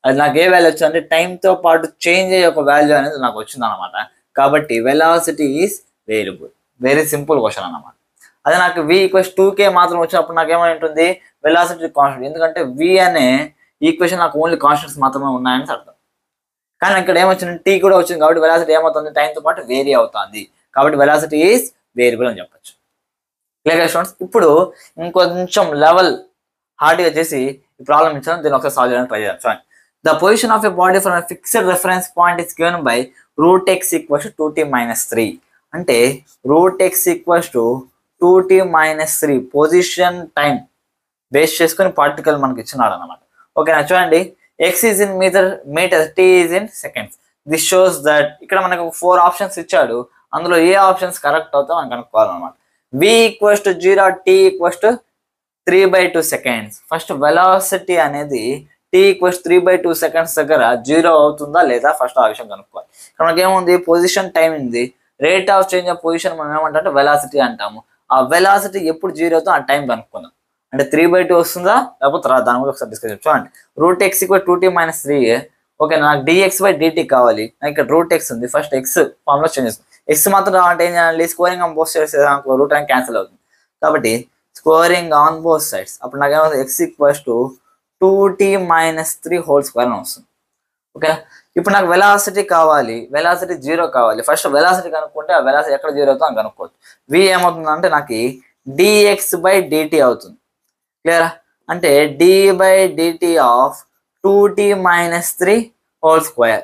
అది నాకు ఏ వాల్యూ వచ్చిందంటే టైంతో పాటు చేంజ్ అయ్యే ఒక వాల్యూ అనేది నాకు వచ్చింది అనమాట. కాబట్టి velocity is variable. Very simple question అనమాట. అదే నాకు v ఈక్వల్స్ 2k మాత్రం వచ్చినప్పుడు నాకు ఏమై ఉంటుంది, వెలాసిటీ కాన్స్టెంట్. ఎందుకంటే v అనే ఈక్వేషన్ నాకు ఓన్లీ కాన్స్టెంట్స్ మాత్రమే ఉన్నాయని అర్థం. కానీ ఇక్కడ ఏమొచ్చింది, టీ కూడా వచ్చింది కాబట్టి వెలాసిటీ ఏమవుతుంది, టైంతో పాటు వేరీ అవుతుంది. కాబట్టి వెలాసిటీ ఈజ్ వేరియబుల్ అని చెప్పొచ్చు. Clear students. ఇప్పుడు ఇంకొంచెం లెవెల్ హార్డ్గా చేసి ఈ ప్రాబ్లం ఇచ్చాను, దీన్ని ఒకసారి సాల్వ్ చేయడానికి ట్రై చేద్దాం. చూడండి, the position of a body from a fixed reference point is given by root x equals to 2t-3. అంటే root x equals to 2t-3 position time base చేసుకుని పార్టికల్ మనకి ఇచ్చినాడు అనమాట. ఓకేనా, చూడండి, x is in meter, t is in seconds. This shows that ఇక్కడ మనకు 4 options ఇచ్చాడు. అందులో ఏ ఆప్షన్స్ కరెక్ట్ అవుతాయో మనం కనుక్కోవాలన్నమాట. v equals to 0, t equals to 3/2 seconds. First velocity అనేది t ఈక్వల్స్ 3/2 సెకండ్స్ దగ్గర 0 అవుతుందా లేదా ఫస్ట్ ఆ విషయం కనుక్కోవాలి. ఇక్కడ మనకి ఏముంది, పొజిషన్ టైం ఉంది, rate of change of position మనం ఏమంటే వెలాసిటీ అంటాము. ఆ వెలాసిటీ ఎప్పుడు 0 అవుతుందో ఆ టైం కనుక్కుందాం. అంటే 3/2 వస్తుందా లేకపోతే దాని గురించి ఒకసారి డిస్కస్ చూడండి. Root x equal 2t-3. Okay, నాకు dx/dt కావాలి. నాకు ఇక్కడ రూట్ ఎక్స్ ఉంది. ఫస్ట్ ఎక్స్ ఫామ్ లో చేంజ్ చేస్తాం. ఎక్స్ మాత్రం రావాలంటే ఏం చేయాలి, squaring on both sides root అని క్యాన్సిల్ అవుతుంది. కాబట్టి స్కోరింగ్ ఆన్ బోత్ సైడ్స్. అప్పుడు నాకు ఏమవుతుంది, x equals to 2t-3 whole square అని వస్తుంది. ఓకే, ఇప్పుడు నాకు వెలాసిటీ కావాలి, వెలాసిటీ 0 కావాలి. ఫస్ట్ వెలాసిటీ కనుక్కుంటే ఆ వెలాసిటీ ఎక్కడ 0 అవుతుందో అని కనుక్కోవచ్చు. v ఏమవుతుంది అంటే నాకు dx/dt అవుతుంది. క్లియరా, అంటే d/dt of 2t-3 whole square.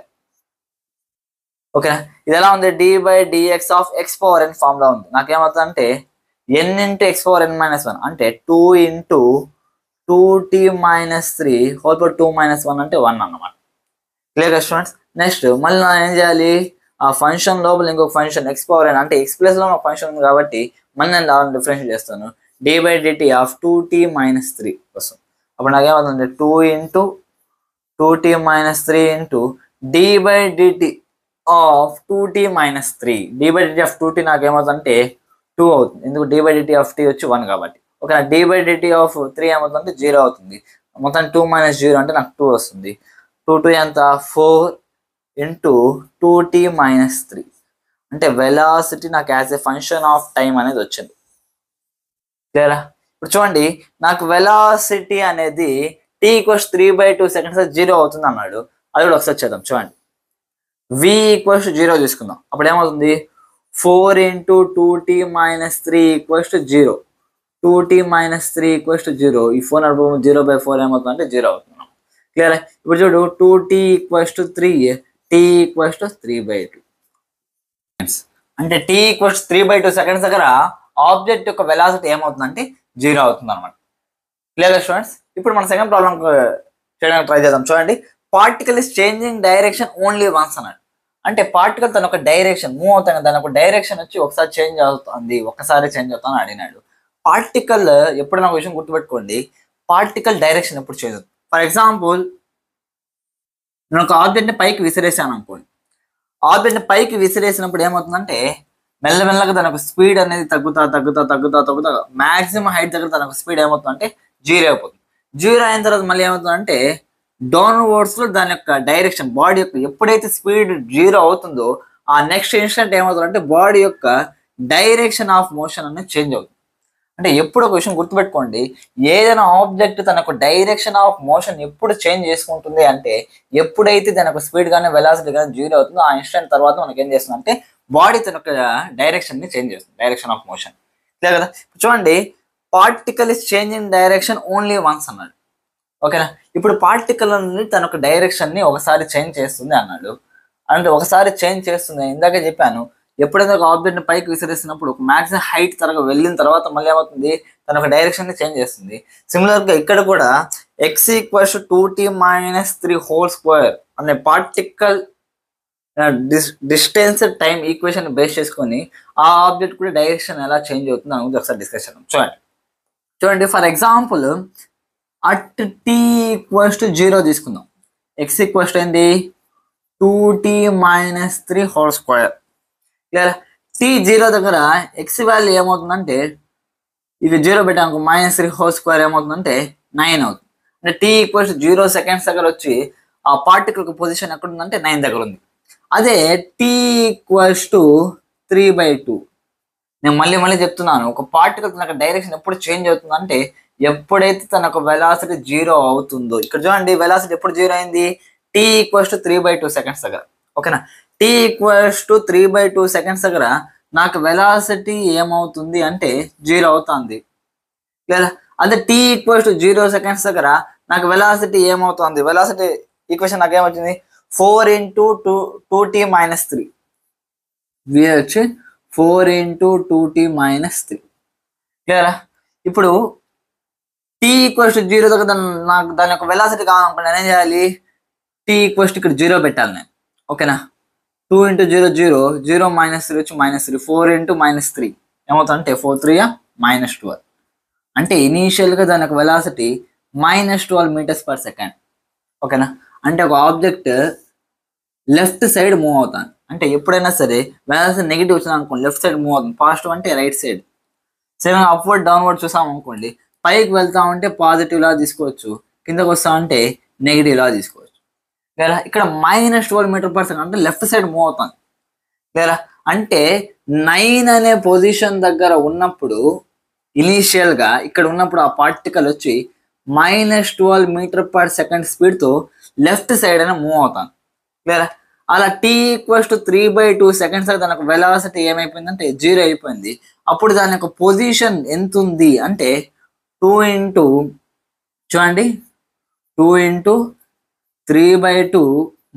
ఓకేనా, ఇది ఎలా ఉంది, d/dx of x power n form లో ఉంది. నాకేమవుతుంది అంటే n into x power n-1 అంటే 2 ఇంటూ 2t-3 హోల్ పవర్ 2-1 అంటే 1 అన్నమాట. క్లియర్ గా స్టూడెంట్స్. నెక్స్ట్ మళ్ళీ నేను ఏం చేయాలి, ఆ ఫంక్షన్ లోపల ఇంకొక ఫంక్షన్ x పవర్ n అంటే x ప్లస్ లో ఒక ఫంక్షన్ ఉంది కాబట్టి మళ్ళీ నేను దాన్ని డిఫరెన్షియేట్ చేస్తాను. d/dt ఆఫ్ 2t-3 వస్తుంది. అప్పుడు నాకేమవుతుంది, 2 into 2t-3 into d/dt of 2t-3. d/dt of 2t నాకేమవుతుందంటే 2 అవుతుంది. ఎందుకు, d/dt ఆఫ్ t వచ్చి 1 కాబట్టి. ఓకే, d/dt ఆఫ్ 3 ఏమవుతుందంటే 0 అవుతుంది. మొత్తం 2 - 0 అంటే నాకు 2 వస్తుంది. 2 ఎంత, 4 ఇంటూ 2t-3 అంటే వెలాసిటీ నాకు as a function of time అనేది వచ్చింది. క్లియరా, ఇప్పుడు చూడండి, నాకు వెలాసిటీ అనేది t ఈక్వల్స్ 3/2 సెకండ్స్ 0 అవుతుంది అన్నాడు. అది కూడా ఒకసారి చేద్దాం. చూడండి, v ఈక్వల్స్ 0 తీసుకుందాం. అప్పుడు ఏమవుతుంది, 4 into 2t-3 equals 0. 2t-3 equals 0. ఈ 4 నడుపు 0/4 ఏమవుతుంది అంటే 0 అవుతుంది. క్లియర్. ఇప్పుడు చూడు, 2t ఈక్వల్స్ 3, t ఈక్వల్స్ 3/2. అంటే t ఈక్వల్స్ 3/2 సెకండ్స్ దగ్గర ఆబ్జెక్ట్ యొక్క వెలాసిటీ ఏమవుతుందంటే 0 అవుతుంది అనమాట. Clear students. ఇప్పుడు మన సెకండ్ ప్రాబ్లం చేయడానికి ట్రై చేద్దాం. చూడండి, particle is changing direction only once అన్నాడు. అంటే పార్టికల్ తన ఒక డైరెక్షన్ మూవ్ అవుతాయి, దాని ఒక డైరెక్షన్ వచ్చి ఒకసారి చేంజ్ అవుతుంది, ఒకసారి చేంజ్ అవుతాను అడిగినాడు. పార్టికల్ ఎప్పుడు నాకు విషయం గుర్తుపెట్టుకోండి, పార్టికల్ డైరెక్షన్ ఎప్పుడు చేంజ్ అవుతుంది. ఫర్ ఎగ్జాంపుల్, నేను ఒక ఆబ్జెక్ట్ని పైకి విసిరేసాను అనుకోండి. ఆబ్జెక్ట్ని పైకి విసిరేసినప్పుడు ఏమవుతుందంటే మెల్లమెల్లగా తనకు స్పీడ్ అనేది తగ్గుతా మాక్సిమం హైట్ దగ్గర తనకు స్పీడ్ ఏమవుతుందంటే 0 అయిపోతుంది. 0 అయిన తర్వాత మళ్ళీ ఏమవుతుందంటే డౌన్వర్డ్స్ లో దాని యొక్క డైరెక్షన్, బాడీ యొక్క ఎప్పుడైతే స్పీడ్ 0 అవుతుందో ఆ నెక్స్ట్ ఇన్స్టెంట్ ఏమవుతుందంటే బాడీ యొక్క డైరెక్షన్ ఆఫ్ మోషన్ అనేది చేంజ్ అవుతుంది. అంటే ఎప్పుడు ఒక విషయం గుర్తుపెట్టుకోండి, ఏదైనా ఆబ్జెక్ట్ తనకు డైరెక్షన్ ఆఫ్ మోషన్ ఎప్పుడు చేంజ్ చేసుకుంటుంది అంటే ఎప్పుడైతే తనకు స్పీడ్ కానీ వెలాసిటీ కానీ 0 అవుతుందో ఆ ఇన్స్టెంట్ తర్వాత మనకి ఏం చేస్తుంది అంటే బాడీ తన యొక్క డైరెక్షన్ ని చేంజ్ చేస్తుంది, డైరెక్షన్ ఆఫ్ మోషన్. లేదు కదా, చూడండి, particle is changing direction only once అన్నాడు. ఓకేనా. ఇప్పుడు పార్టికల్ అనేది తన ఒక డైరెక్షన్ ని ఒకసారి చేంజ్ చేస్తుంది అన్నాడు. అంటే ఒకసారి చేంజ్ చేస్తుంది ఇందాకే చెప్పాను. ఎప్పుడైతే ఒక ఆబ్జెక్ట్ ని పైకి విసిరేసినప్పుడు ఒక మాక్సిమం హైట్ తరగ వెళ్ళిన తర్వాత మళ్ళీ ఏమవుతుంది, తన ఒక డైరెక్షన్ ని చేంజ్ చేస్తుంది. సిమిలర్ గా ఇక్కడ కూడా x equals 2t-3 whole square అనే particle distance time equation base చేసుకొని ఆ ఆబ్జెక్ట్ కూడా డైరెక్షన్ ఎలా చేంజ్ అవుతుంది అని ఒకసారి డిస్కషన్ చూడండి. చూడండి for example at t equals to 0 తీసుకుందాం. x ఈక్వల్స్ టు ఏంది 2t-3 హోల్ స్క్వేర్. లేదా t0 దగ్గర x వాల్యూ ఏమవుతుందంటే ఇక 0 పెట్టాము -3 హోల్ స్క్వేర్ ఏమవుతుందంటే 9 అవుతుంది. అంటే t ఈక్వల్స్ 0 సెకండ్స్ దగ్గర వచ్చి ఆ పార్టికల్ పొజిషన్ ఎక్కడ ఉందంటే 9 దగ్గర ఉంది. అదే t ఈక్వల్స్ టు 3/2. నేను మళ్ళీ చెప్తున్నాను, ఒక పార్టికల్ తన డైరెక్షన్ ఎప్పుడు చేంజ్ అవుతుందంటే ఎప్పుడైతే తన ఒక వెలాసిటీ 0 అవుతుందో. ఇక్కడ చూడండి వెలాసిటీ ఎప్పుడు 0 అయింది, t ఈక్వల్స్ టు 3/2 సెకండ్స్ దగ్గర. ఓకేనా, t ఈక్వల్స్ టు 3/2 సెకండ్స్ దగ్గర నాకు వెలాసిటీ ఏమవుతుంది అంటే 0 అవుతుంది. లేదా అదే t ఈక్వల్స్ టు 0 సెకండ్స్ దగ్గర నాకు వెలాసిటీ ఏమవుతుంది, వెలాసిటీ ఈక్వేషన్ నాకు ఏమవుతుంది 4 × 2t-3 వచ్చి 4 × 2t-3. క్లియరా. ఇప్పుడు t ఈక్వల్స్ టు 0 దగ్గర నాకు దాని యొక్క వెలాసిటీ కావాలనుకుంటే నేనేం చేయాలి, t ఈక్వల్స్ టు ఇక్కడ 0 పెట్టాలి నేను. ఓకేనా, 2 × 0 0 0 -3 వచ్చి -3 4 × -3 ఏమవుతుందంటే 4 3 -12. అంటే ఇనీషియల్గా దాని యొక్క వెలాసిటీ -12 మీటర్స్ పర్ సెకండ్. ఓకేనా, అంటే ఒక ఆబ్జెక్ట్ లెఫ్ట్ సైడ్ మూవ్ అవుతాను. అంటే ఎప్పుడైనా సరే వెలాసిటీ నెగిటివ్ వచ్చింది అనుకోండి లెఫ్ట్ సైడ్ మూవ్ అవుతుంది, పాజిటివ్ అంటే right side. Same upward downward చూసాం అనుకోండి, పైకి వెళ్తామంటే పాజిటివ్ లా తీసుకోవచ్చు, కిందకు వస్తామంటే నెగిటివ్ లా తీసుకోవచ్చు. లేదా ఇక్కడ -12 మీటర్ పర్ సెకండ్ అంటే లెఫ్ట్ సైడ్ మూవ్ అవుతాను. లేదా అంటే 9 అనే పొజిషన్ దగ్గర ఉన్నప్పుడు ఇనీషియల్గా ఇక్కడ ఉన్నప్పుడు ఆ పార్టికల్ వచ్చి -12 మీటర్ పర్ సెకండ్ స్పీడ్తో లెఫ్ట్ సైడ్ అయినా మూవ్ అవుతాను. లేదా అలా t ఈక్వల్స్ టు 3/2 సెకండ్స్ దానికి వెలాసిటీ ఏమైపోయిందంటే 0 అయిపోయింది. అప్పుడు దాని యొక్క పొజిషన్ ఎంత ఉంది అంటే 2 × చూడండి 2 × 3/2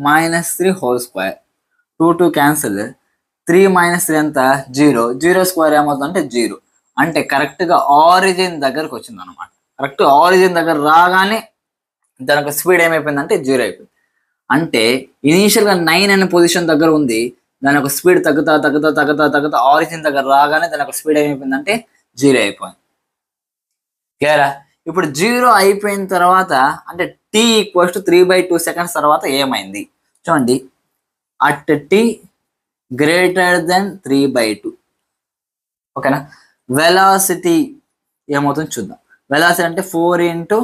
-3 హోల్ స్క్వేర్. 2 క్యాన్సిల్, 3 -3 ఎంత 0 0 స్క్వేర్ ఏమవుతుందంటే 0. అంటే కరెక్ట్గా ఆరిజిన్ దగ్గరకు వచ్చింది అనమాట. కరెక్ట్ ఆరిజిన్ దగ్గర రాగానే దాని యొక్క స్పీడ్ ఏమైపోయిందంటే 0 అయిపోయింది. అంటే ఇనీషియల్గా 9 అనే పొజిషన్ దగ్గర ఉంది, దాని యొక్క స్పీడ్ తగ్గుతా ఆరిజిన్ దగ్గర రాగానే దాని యొక్క స్పీడ్ ఏమైపోయిందంటే 0 అయిపోయింది. క్లియరా. ఇప్పుడు 0 అయిపోయిన తర్వాత అంటే t ఈక్వల్స్ టు 3/2 సెకండ్స్ తర్వాత ఏమైంది చూడండి. At t greater than 3/2. ఓకేనా, వెలాసిటీ ఏమవుతుంది చూద్దాం. వెలాసిటీ అంటే 4 ×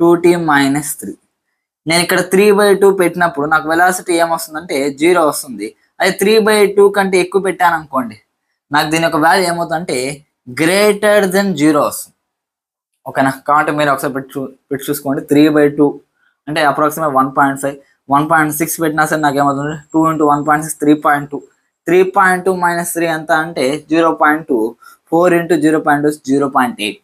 2t-3. నేను ఇక్కడ 3/2 పెట్టినప్పుడు నాకు వెలాసిటీ ఏమొస్తుందంటే 0 వస్తుంది. అదే 3/2 కంటే ఎక్కువ పెట్టాను అనుకోండి, నాకు దీని యొక్క వాల్యూ ఏమవుతుందంటే గ్రేటర్ దెన్ 0 వస్తుంది. ఓకేనా, కాబట్టి మీరు ఒకసారి పెట్టి చూసుకోండి. 3/2 అంటే అప్రాక్సిమేట్ 1.5 1.6 పెట్టినా సరే నాకు ఏమవుతుంది 2 × 1.6 3.2 3.2 - 3 ఎంత అంటే 0.2 4 × 0.2 0.8.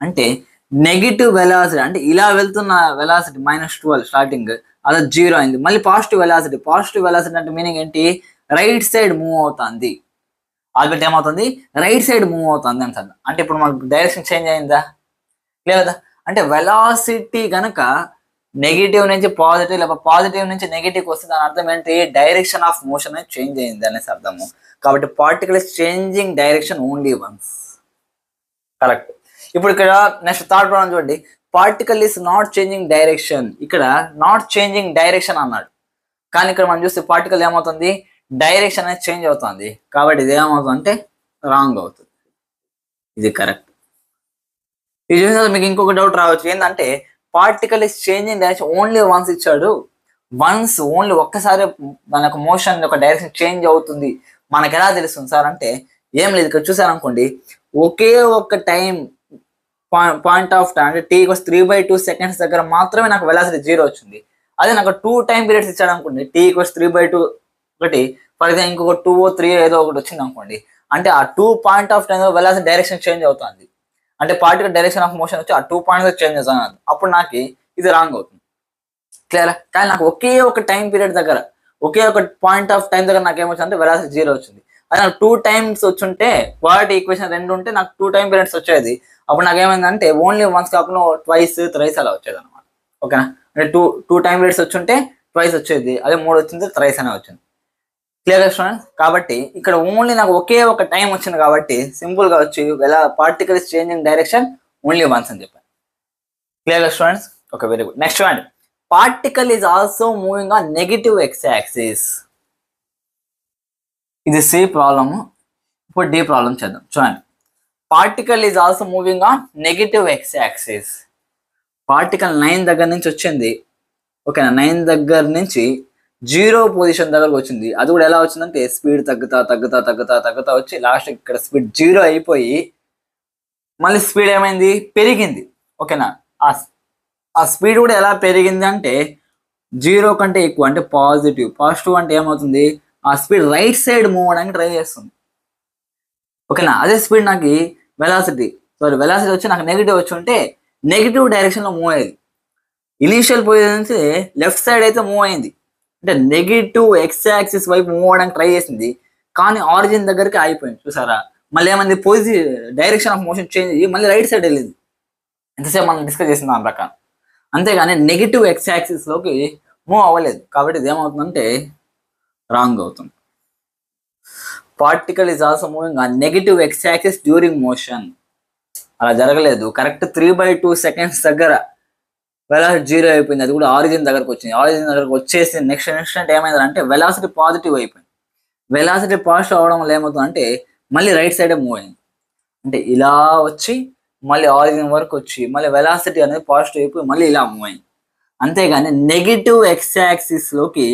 అంటే నెగిటివ్ వెలాసిటీ అంటే ఇలా వెళ్తున్న వెలాసిటీ -12 స్టార్టింగ్ అలా 0 అయింది. మళ్ళీ పాజిటివ్ వెలాసిటీ అంటే మీనింగ్ ఏంటి, రైట్ సైడ్ మూవ్ అవుతుంది. ఆబ్జెక్ట్ ఏమవుతుంది రైట్ సైడ్ మూవ్ అవుతుంది అంటారు. అంటే ఇప్పుడు మనకు డైరెక్షన్ చేంజ్ అయిందా లేదా. అంటే వెలాసిటీ కనుక నెగిటివ్ నుంచి పాజిటివ్ లేదా పాజిటివ్ నుంచి నెగిటివ్ వస్తే దాని అర్థం ఏంటి, డైరెక్షన్ ఆఫ్ మోషన్ అనేది చేంజ్ అయింది అనేసి అర్థము. కాబట్టి particle is changing direction only once. Correct. ఇప్పుడు ఇక్కడ నెక్స్ట్ థర్డ్ ప్రాబ్లం చూడండి. Particle is not changing direction. ఇక్కడ నాట్ చేంజింగ్ డైరెక్షన్ అన్నాడు, కానీ ఇక్కడ మనం చూస్తే పార్టికల్ ఏమవుతుంది డైరెక్షన్ అనేది చేంజ్ అవుతుంది. కాబట్టి ఇది ఏమవుతుంది అంటే రాంగ్ అవుతుంది, ఇది కరెక్ట్. ఇది చూసిన మీకు ఇంకొక డౌట్ రావచ్చు, ఏంటంటే particle is changing direction only once ఇచ్చాడు. వన్స్ ఓన్లీ ఒక్కసారి మనకు మోషన్ ఒక డైరెక్షన్ చేంజ్ అవుతుంది మనకు ఎలా తెలుస్తుంది సార్ అంటే ఏం లేదు. ఇక్కడ చూసారనుకోండి ఒకే ఒక్క టైం పాయింట్ ఆఫ్ టైం అంటే t = 3/2 సెకండ్స్ దగ్గర మాత్రమే నాకు వెలాసిటీ 0 వచ్చింది. అదే నాకు 2 టైం పీరియడ్స్ ఇచ్చాడు అనుకోండి, t = 3/2 ఒకటి ఫర్ ఎగ్జాంపుల్ ఇంకొక 2 or 3 ఏదో ఒకటి వచ్చింది అనుకోండి, అంటే ఆ 2 point of time velocity direction change అవుతుంది. అంటే పార్టికల్ డైరెక్షన్ ఆఫ్ మోషన్ వచ్చి ఆ 2 పాయింట్స్ చేంజ్ అవుతుంది. అప్పుడు నాకు ఇది రాంగ్ అవుతుంది. క్లియర్? కానీ నాకు ఒకే ఒక టైం పీరియడ్ దగ్గర, ఒకే ఒక పాయింట్ ఆఫ్ టైం దగ్గర నాకు ఏమొచ్చింది అంటే వెలాసిటీ 0 వచ్చింది. అది నాకు 2 టైమ్స్ వచ్చుంటే, క్వాలిటీ ఈక్వేషన్ 2 ఉంటే నాకు 2 టైం పీరియడ్స్ వచ్చేది. అప్పుడు నాకు ఏమైందంటే ఓన్లీ వన్స్ కాకుండా ట్వైస్, థ్రైస్ అలా వచ్చేది అనమాట. ఓకేనా? అంటే టూ టైం పీరియడ్స్ వచ్చుంటే ట్వైస్ వచ్చేది, అదే 3 వచ్చింది థ్రైస్ అనే వచ్చింది. Clear students? కాబట్టి ఇక్కడ ఓన్లీ నాకు ఒకే ఒక టైం వచ్చింది కాబట్టి సింపుల్ గా వచ్చి particle is changing direction only once అని చెప్పాను. Clear students? Okay, very good. Next one, particle is also moving on negative X axis. ఇది సి ప్రాబ్లమ్. ఇప్పుడు డి ప్రాబ్లం చేద్దాం. చూడండి, particle is also moving on negative X axis. Particle 9 దగ్గర నుంచి వచ్చింది. ఓకేనా? 9 దగ్గర నుంచి 0 పొజిషన్ దగ్గరకు వచ్చింది. అది కూడా ఎలా వచ్చిందంటే స్పీడ్ తగ్గుతా వచ్చి లాస్ట్ ఇక్కడ స్పీడ్ 0 అయిపోయి మళ్ళీ స్పీడ్ ఏమైంది? పెరిగింది. ఓకేనా? ఆ స్పీడ్ కూడా ఎలా పెరిగింది అంటే 0 కంటే ఎక్కువ, అంటే పాజిటివ్ అంటే ఏమవుతుంది? ఆ స్పీడ్ రైట్ సైడ్ మూవ్ అవడానికి ట్రై చేస్తుంది. ఓకేనా? అదే స్పీడ్ నాకు వెలాసిటీ వచ్చి నాకు నెగిటివ్ వచ్చి ఉంటే నెగిటివ్ డైరెక్షన్లో మూవ్ అయ్యేది. ఇనీషియల్ పొజిషన్ నుంచి లెఫ్ట్ సైడ్ అయితే మూవ్ అయింది, అంటే నెగిటివ్ ఎక్స్ యాక్సిస్ వైపు మూవ్ అవడానికి ట్రై చేసింది, కానీ ఆరిజిన్ దగ్గరికి ఆగిపోయింది. చూసారా? మళ్ళీ ఏమైంది? డైరెక్షన్ ఆఫ్ మోషన్ చేంజ్ అయ్యి మళ్ళీ రైట్ సైడ్ వెళ్ళింది. ఎంతసేపు మనం డిస్కస్ చేసిన దాని ప్రకారం. అంతేగాని నెగిటివ్ ఎక్స్ యాక్సిస్ లోకి మూవ్ అవ్వలేదు. కాబట్టి ఇది ఏమవుతుందంటే రాంగ్ అవుతుంది. Particle is also moving on negative X axis during motion. అలా జరగలేదు. కరెక్ట్ 3/2 సెకండ్స్ దగ్గర వెలాసిటీ 0 అయిపోయింది. అది కూడా ఆరిజిన్ దగ్గరకు వచ్చింది. ఆరిజిన్ దగ్గరకు వచ్చేసి నెక్స్ట్ ఇన్స్టెంట్ ఏమైందంటే వెలాసిటీ పాజిటివ్ అయిపోయింది. వెలాసిటీ పాజిటివ్ అవడం వల్ల ఏమవుతుందంటే మళ్ళీ రైట్ సైడే మూవ్ అయింది. అంటే ఇలా వచ్చి మళ్ళీ ఆరిజిన్ వరకు వచ్చి మళ్ళీ వెలాసిటీ అనేది పాజిటివ్ అయిపోయి మళ్ళీ ఇలా మూవ్ అయింది. అంతేగాని నెగిటివ్ ఎక్స్ యాక్సిస్ లోకి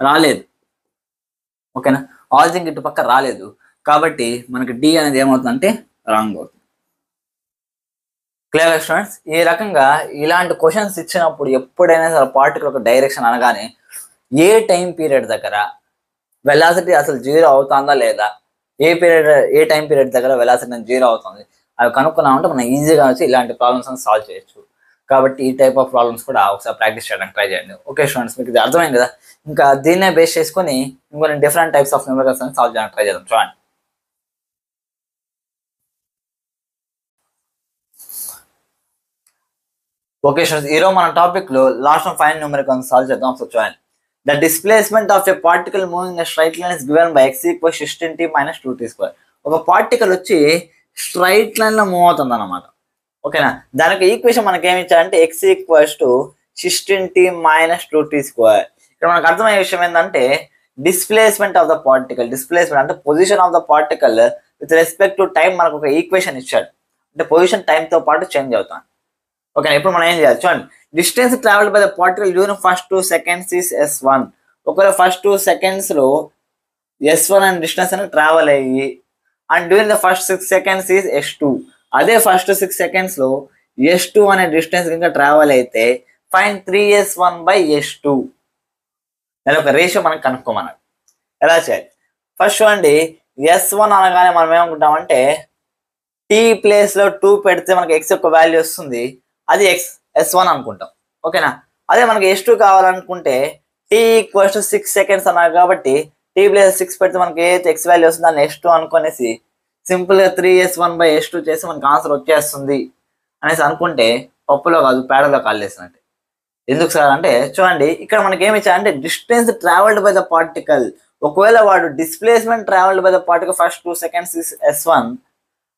రాలేదు. ఓకేనా? ఆరిజిన్ ఇటు పక్క రాలేదు. కాబట్టి మనకి డి అనేది ఏమవుతుందంటే రాంగ్ అవుతుంది. Clear students? ఈ రకంగా ఇలాంటి క్వశ్చన్స్ ఇచ్చినప్పుడు ఎప్పుడైనా సరే పార్టికల్ ఒక డైరెక్షన్ అనగానే ఏ టైం పీరియడ్ దగ్గర వెలాసిటీ అసలు 0 అవుతుందా లేదా, ఏ టైం పీరియడ్ దగ్గర వెలాసిటీ 0 అవుతుంది, అవి కనుక్కున్నామంటే మనం ఈజీగా వచ్చి ఇలాంటి ప్రాబ్లమ్స్ అని సాల్వ్ చేయొచ్చు. కాబట్టి ఈ టైప్ ఆఫ్ ప్రాబ్లమ్స్ కూడా ఒకసారి ప్రాక్టీస్ చేయడానికి ట్రై చేయండి. ఓకే స్టూడెంట్స్, మీకు ఇది అర్థమైంది కదా? ఇంకా దీన్నే బేస్ చేసుకొని ఇంకొన్ని డిఫరెంట్ టైప్స్ ఆఫ్ న్యూమరికల్స్ అని సాల్వ్ చేయడానికి ట్రై చేద్దాం. చూడండి, ఓకే స్టూడెంట్స్, ఈరోజు మన టాపిక్ లో లాస్ట్ ఫైన్ న్యూమరికల్స్ సాల్వ్ చేద్దాం. సో చూడండి, the displacement of a particle moving straight line is given by x = 16t - 2t². ఒక పార్టికల్ వచ్చి స్ట్రైట్ లైన్ లో మూవ్ అవుతుంది అనమాట. ఓకేనా? దానికి ఈక్వేషన్ మనకి ఏమి ఇచ్చారంటే x = 16t - 2t². ఇక్కడ మనకు అర్థమయ్యే విషయం ఏంటంటే displacement of the particle, displacement అంటే position of the particle with respect to time మనకు ఒక ఈక్వేషన్ ఇచ్చాడు. అంటే పొజిషన్ టైంతో పాటు చేంజ్ అవుతాం. ఓకే, ఇప్పుడు మనం ఏం చేయాలి? చూడండి, distance travelled by the particle during first 2 seconds is s1. ఒకవేళ ఫస్ట్ 2 seconds లో s1 అనే డిస్టెన్స్ అనేది ట్రావెల్ అయ్యి and during the first 6 seconds is s2. అదే ఫస్ట్ 6 seconds లో s2 అనే డిస్టెన్స్ ఇంకా ట్రావెల్ అయితే ఫైండ్ 3s1/s2 అనే ఒక రేషియో మనకు కనుక్కోమన్నాడు. ఎలా చేయాలి? ఫస్ట్ చూడండి, s1 అనగానే మనం ఏమనుకుంటామంటే t ప్లేస్ లో 2 పెడితే మనకి x యొక్క వాల్యూ వస్తుంది, అది s1 అనుకుంటాం. ఓకేనా? అదే మనకి s2 కావాలనుకుంటే t = 6 seconds అన్నారు కాబట్టి t ప్లేస్ 6 పెడితే మనకి ఏదైతే x వాల్యూ వస్తుందో దాన్ని s2 అనుకునేసి సింపుల్ గా 3s1/s2 చేసి మనకి ఆన్సర్ వచ్చేస్తుంది అనేసి అనుకుంటే పప్పులో కాదు పేడలో కాలేసినట్టు. ఎందుకు సార్ అంటే చూడండి, ఇక్కడ మనకి ఏమి ఇచ్చారంటే distance travelled by the particle. ఒకవేళ వాడు displacement travelled by the particle first 2 seconds is s1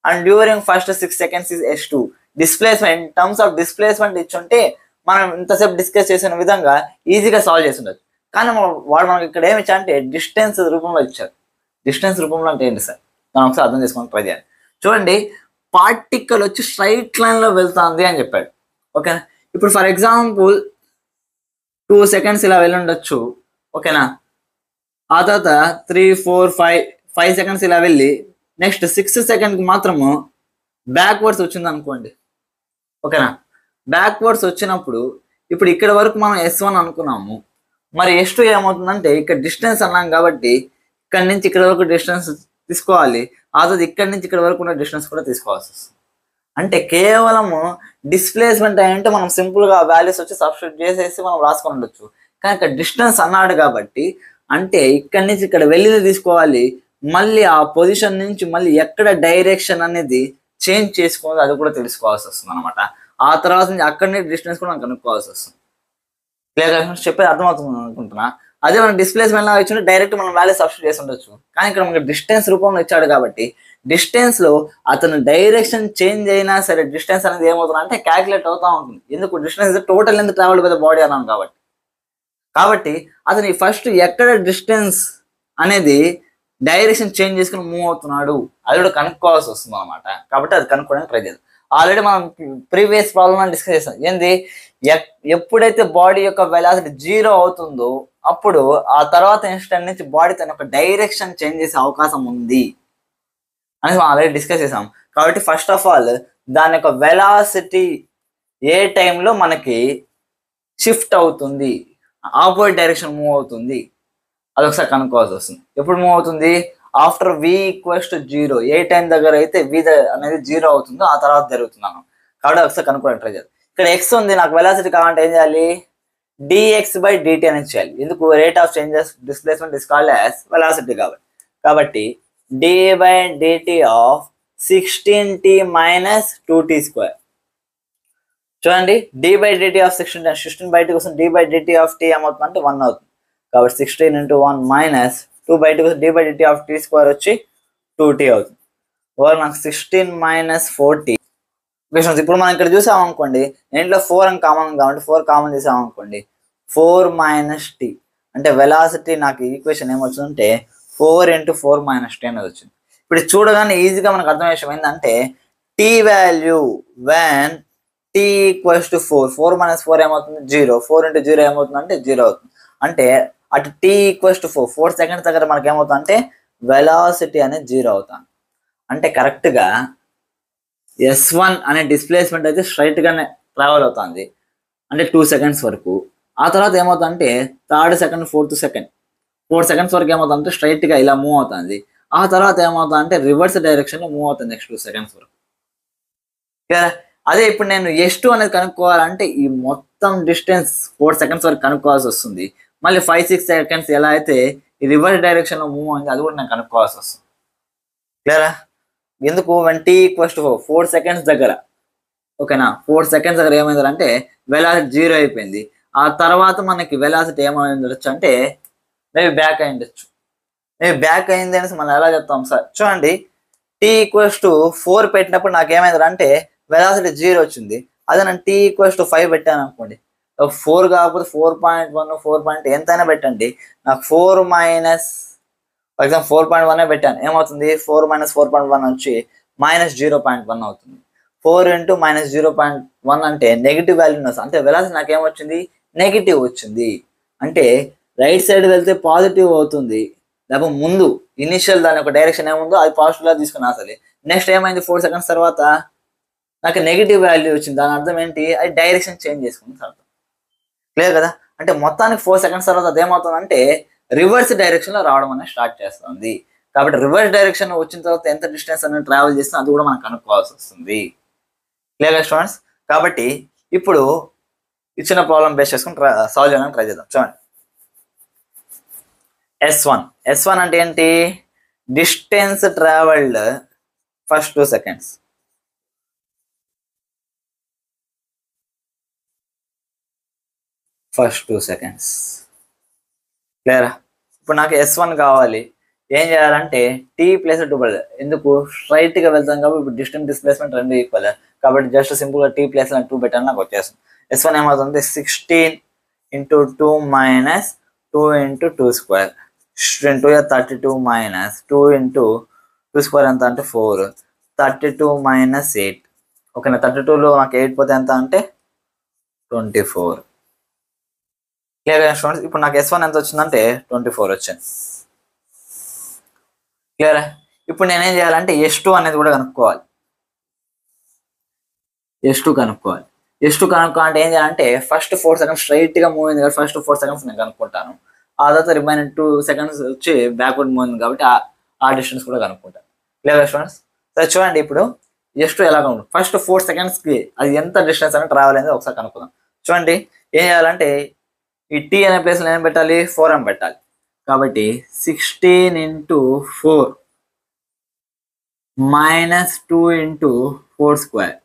and during first 6 seconds is s2. Displacement terms of displacement ఇచ్చుంటే మనం ఇంతసేపు డిస్కస్ చేసిన విధంగా ఈజీగా సాల్వ్ చేసి ఉండొచ్చు. కానీ వాడు మనకి ఇక్కడ ఏమి ఇచ్చారంటే డిస్టెన్స్ రూపంలో ఇచ్చారు. డిస్టెన్స్ రూపంలో అంటే ఏంటి సార్? మనం ఒకసారి అర్థం చేసుకొని ట్రై చేయాలి. చూడండి, పార్టికల్ వచ్చి స్ట్రైట్ లైన్ లో వెళ్తుంది అని చెప్పాడు. ఓకేనా? ఇప్పుడు ఫర్ ఎగ్జాంపుల్ 2 seconds ఇలా వెళ్ళి ఉండొచ్చు. ఓకేనా? ఆ తర్వాత 3, 4, 5 seconds ఇలా వెళ్ళి నెక్స్ట్ 6 seconds మాత్రము బ్యాక్వర్డ్స్ వచ్చింది అనుకోండి. ఓకేనా? బ్యాక్వర్డ్స్ వచ్చినప్పుడు ఇప్పుడు ఇక్కడ వరకు మనం s1 అనుకున్నాము, మరి s2 ఏమవుతుందంటే ఇక్కడ డిస్టెన్స్ అన్నాం కాబట్టి ఇక్కడ నుంచి ఇక్కడ వరకు డిస్టెన్స్ తీసుకోవాలి, ఆ తర్వాత ఇక్కడ నుంచి ఇక్కడ వరకు ఉన్న డిస్టెన్స్ కూడా తీసుకోవాల్సి వస్తుంది. అంటే కేవలము డిస్ప్లేస్మెంట్ అంటే మనం సింపుల్గా వాల్యూస్ వచ్చి సబ్స్టిట్యూట్ చేసేసి మనం రాసుకొని ఉండొచ్చు. కానీ ఇక్కడ డిస్టెన్స్ అన్నాడు కాబట్టి అంటే ఇక్కడి నుంచి ఇక్కడ వెళ్ళి తీసుకోవాలి, మళ్ళీ ఆ పొజిషన్ నుంచి మళ్ళీ ఎక్కడ డైరెక్షన్ అనేది చేంజ్ చేసుకోవాలి అది కూడా తెలుసుకోవాల్సి వస్తుంది అనమాట. ఆ తర్వాత నుంచి అక్కడి నుంచి డిస్టెన్స్ కూడా మనం కనుక్కోవాల్సి వస్తుంది. క్లియర్ చెప్పేది అర్థమవుతుంది అనుకుంటున్నా. అదే మనం డిస్ప్లేస్మెంట్ లాగా ఇచ్చి డైరెక్ట్ మనం వాల్యూ సబ్స్టిట్యూట్ చేసి ఉండొచ్చు. కానీ ఇక్కడ మనకి డిస్టెన్స్ రూపంలో ఇచ్చాడు కాబట్టి డిస్టెన్స్ లో అతను డైరెక్షన్ చేంజ్ అయినా సరే డిస్టెన్స్ అనేది ఏమవుతుంది అంటే క్యాలిక్యులేట్ అవుతా ఉంటుంది. ఎందుకు డిస్టెన్స్ టోటల్ ఎంత ట్రావెల్ బై ద బాడీ అన్నాను కాబట్టి అతని ఫస్ట్ ఎక్కడ డిస్టెన్స్ అనేది డైరెక్షన్ చేంజ్ చేసుకుని మూవ్ అవుతున్నాడు అది కూడా కనుక్కోవాల్సి వస్తుంది అనమాట. కాబట్టి అది కనుక్కోవడానికి ట్రై చేద్దాం. ఆల్రెడీ మనం ప్రీవియస్ ప్రాబ్లమ్ డిస్కస్ చేస్తాం. ఏంది, ఎప్పుడైతే బాడీ యొక్క వెలాసిటీ 0 అవుతుందో అప్పుడు ఆ తర్వాత ఇన్స్టెంట్ నుంచి బాడీ తన యొక్క డైరెక్షన్ చేంజ్ చేసే అవకాశం ఉంది అని మనం ఆల్రెడీ డిస్కస్ చేసాం. కాబట్టి ఫస్ట్ ఆఫ్ ఆల్ దాని యొక్క వెలాసిటీ ఏ టైంలో మనకి షిఫ్ట్ అవుతుంది, ఆపోజిట్ డైరెక్షన్ మూవ్ అవుతుంది అదొకసారి కనుక్కోవాల్సి వస్తుంది. ఎప్పుడు మూవ్ అవుతుంది, ఆఫ్టర్ v = 0 ఏ టైం దగ్గర అయితే v అనేది 0 అవుతుందో ఆ తర్వాత జరుగుతున్నాను. కాబట్టి ఒకసారి కనుక్కోవడానికి ట్రై చేయాలి. ఇక్కడ x ఉంది, నాకు వెలాసిటీ కావాలంటే ఏం చేయాలి, dx/dt అనేది చేయాలి. ఎందుకు, rate of changes displacement is called as velocity కాబట్టి d/dt ఆఫ్ 16t - 2t². చూడండి, d/dt ఆఫ్ 16 బయటకు వస్తుంది, d/dt ఆఫ్ t ఏమవుతుంది అంటే 1 అవుతుంది. కాబట్టి 16 × 1 - 2/2 కోసం d/dt ఆఫ్ t² వచ్చి 2t అవుతుంది. నాకు 16 - 4t. ఇప్పుడు మనం ఇక్కడ చూసామనుకోండి, దీంట్లో 4 అని కామన్ కాబట్టి 4 కామన్ చేసామనుకోండి 4 - t అంటే వెలాసిటీ నాకు ఈక్వేషన్ ఏమొచ్చిందంటే 4 × 4 - t అనేది వచ్చింది. ఇప్పుడు చూడగానే ఈజీగా మనకు అర్థమయ్యే విషయం ఏంటంటే t వాల్యూ వెన్ t = 4 - 4 ఏమవుతుంది 0, 4 × 0 ఏమవుతుంది అంటే 0 అవుతుంది. అంటే అటు t = 4 సెకండ్స్ దగ్గర మనకి ఏమవుతుంది అంటే వెలాసిటీ అనేది 0 అవుతుంది. అంటే కరెక్ట్గా S1 అనే డిస్ప్లేస్మెంట్ అయితే స్ట్రైట్ గానే ట్రావెల్ అవుతుంది అంటే 2 సెకండ్స్ వరకు. ఆ తర్వాత ఏమవుతుందంటే 3rd second 4th second 4 seconds వరకు ఏమవుతుందంటే స్ట్రైట్ గా ఇలా మూవ్ అవుతుంది. ఆ తర్వాత ఏమవుతుందంటే రివర్స్ డైరెక్షన్ లో మూవ్ అవుతుంది నెక్స్ట్ 2 సెకండ్స్ వరకు. అదే ఇప్పుడు నేను S2 అనేది కనుక్కోవాలంటే ఈ మొత్తం డిస్టెన్స్ 4 సెకండ్స్ వరకు కనుక్కోవాల్సి వస్తుంది. మళ్ళీ 5-6 సెకండ్స్ ఎలా అయితే ఈ రివర్స్ డైరెక్షన్ లో మూవ్ అయింది అది కూడా నేను కనుక్కోవాల్సి వస్తుంది. క్లియరా? ఎందుకు, when t = 4 సెకండ్స్ దగ్గర, ఓకేనా, 4 సెకండ్స్ దగ్గర ఏమైందంటే వెలాసిటీ 0 అయిపోయింది. ఆ తర్వాత మనకి వెలాసిటీ ఏమైందొచ్చు అంటే మేబీ బ్యాక్ అయిండొచ్చు. మేబీ బ్యాక్ అయింది అనేసి మనం ఎలా చెప్తాం సార్, చూడండి t = 4 పెట్టినప్పుడు నాకు ఏమైందంటే వెలాసిటీ 0 వచ్చింది. అదే నేను t = 5 పెట్టాను అనుకోండి, 4 కాకపోతే 4.1 4 ఎంతైనా పెట్టండి, నాకు 4 ఫర్ ఎగ్జాంపుల్ 4.1 పెట్టాను, ఏమవుతుంది 4 - 4.1 వచ్చి -0.1 అవుతుంది. 4 × -0.1 అంటే నెగిటివ్ వాల్యూ వస్తుంది. అంటే వెలాసిటీ నాకు ఏమొచ్చింది నెగిటివ్ వచ్చింది. అంటే రైట్ సైడ్ వెళ్తే పాజిటివ్ అవుతుంది, లేకపోతే ముందు ఇనిషియల్ దాని యొక్క డైరెక్షన్ ఏముందో అది పాజిటివ్గా తీసుకుని అసలు నెక్స్ట్ ఏమైంది 4 సెకండ్స్ తర్వాత నాకు నెగిటివ్ వాల్యూ వచ్చింది. దాని అర్థం ఏంటి, అది డైరెక్షన్ చేంజ్ చేసుకుంది అర్థం. క్లియర్ కదా? అంటే మొత్తానికి 4 సెకండ్స్ తర్వాత అదేమవుతుందంటే రివర్స్ డైరెక్షన్ లో రావడం అనేది స్టార్ట్ చేస్తుంది. కాబట్టి రివర్స్ డైరెక్షన్ వచ్చిన తర్వాత ఎంత డిస్టెన్స్ అనేది ట్రావెల్ చేస్తుందో అది కూడా మనం కనుక్కోవాల్సి వస్తుంది. Clear students? కాబట్టి ఇప్పుడు ఇచ్చిన ప్రాబ్లం బేస్ చేసుకుని సాల్వ్ చేయడానికి ట్రై చేద్దాం. చూడండి, S1 అంటే ఏంటి, distance travelled first 2 seconds. First 2 seconds. క్లియరా? ఇప్పుడు నాకు S1 కావాలి, ఏం చేయాలంటే t + 2. ఎందుకు, స్ట్రైట్ గా వెళ్తాం కాబట్టి ఇప్పుడు డిస్టెన్స్ డిస్ప్లేస్మెంట్ రెండు ఈక్వల్ కాబట్టి జస్ట్ సింపుల్ గా t + 2 పెట్టాను, నాకు వచ్చేస్తుంది. S1 ఏమవుతుంది 16 × 2 - 2 × 2². 2 × 32 - 2 × 2² ఎంత అంటే 4. 32 - 8. ఓకేనా, 32లో నాకు 8 పోతే ఎంత అంటే 24. క్లియర్ గా స్టూడెంట్స్? ఇప్పుడు నాకు S1 ఎంత వచ్చిందంటే 24 వచ్చింది. క్లియరా? ఇప్పుడు నేనేం చేయాలంటే S2 అనేది కూడా కనుక్కోవాలి. S2 కనుక్కోవాలంటే ఏం చేయాలంటే ఫస్ట్ 4 సెకండ్స్ స్ట్రైట్ గా మూవ్ అయింది కాబట్టి ఫస్ట్ 4 సెకండ్స్ నేను కనుక్కుంటాను. ఆ తర్వాత రిమైనింగ్ 2 సెకండ్స్ వచ్చి బ్యాక్వర్డ్ మూవ్ అయింది కాబట్టి ఆ డిస్టెన్స్ కూడా కనుక్కుంటాను. క్లియర్ గా స్టూడెంట్స్? సరే చూడండి, ఇప్పుడు S2 ఎలా కనుక్కుంటాం? ఫస్ట్ 4 సెకండ్స్కి అది ఎంత డిస్టెన్స్ అనేది ట్రావెల్ అనేది ఒకసారి కనుక్కుందాం. చూడండి ఏం చేయాలంటే ఈ టీ అనే ప్లేస్లో ఏం పెట్టాలి? 4 అని పెట్టాలి. కాబట్టి 16 × 4 మైనస్ 2 × 4 స్క్వేర్.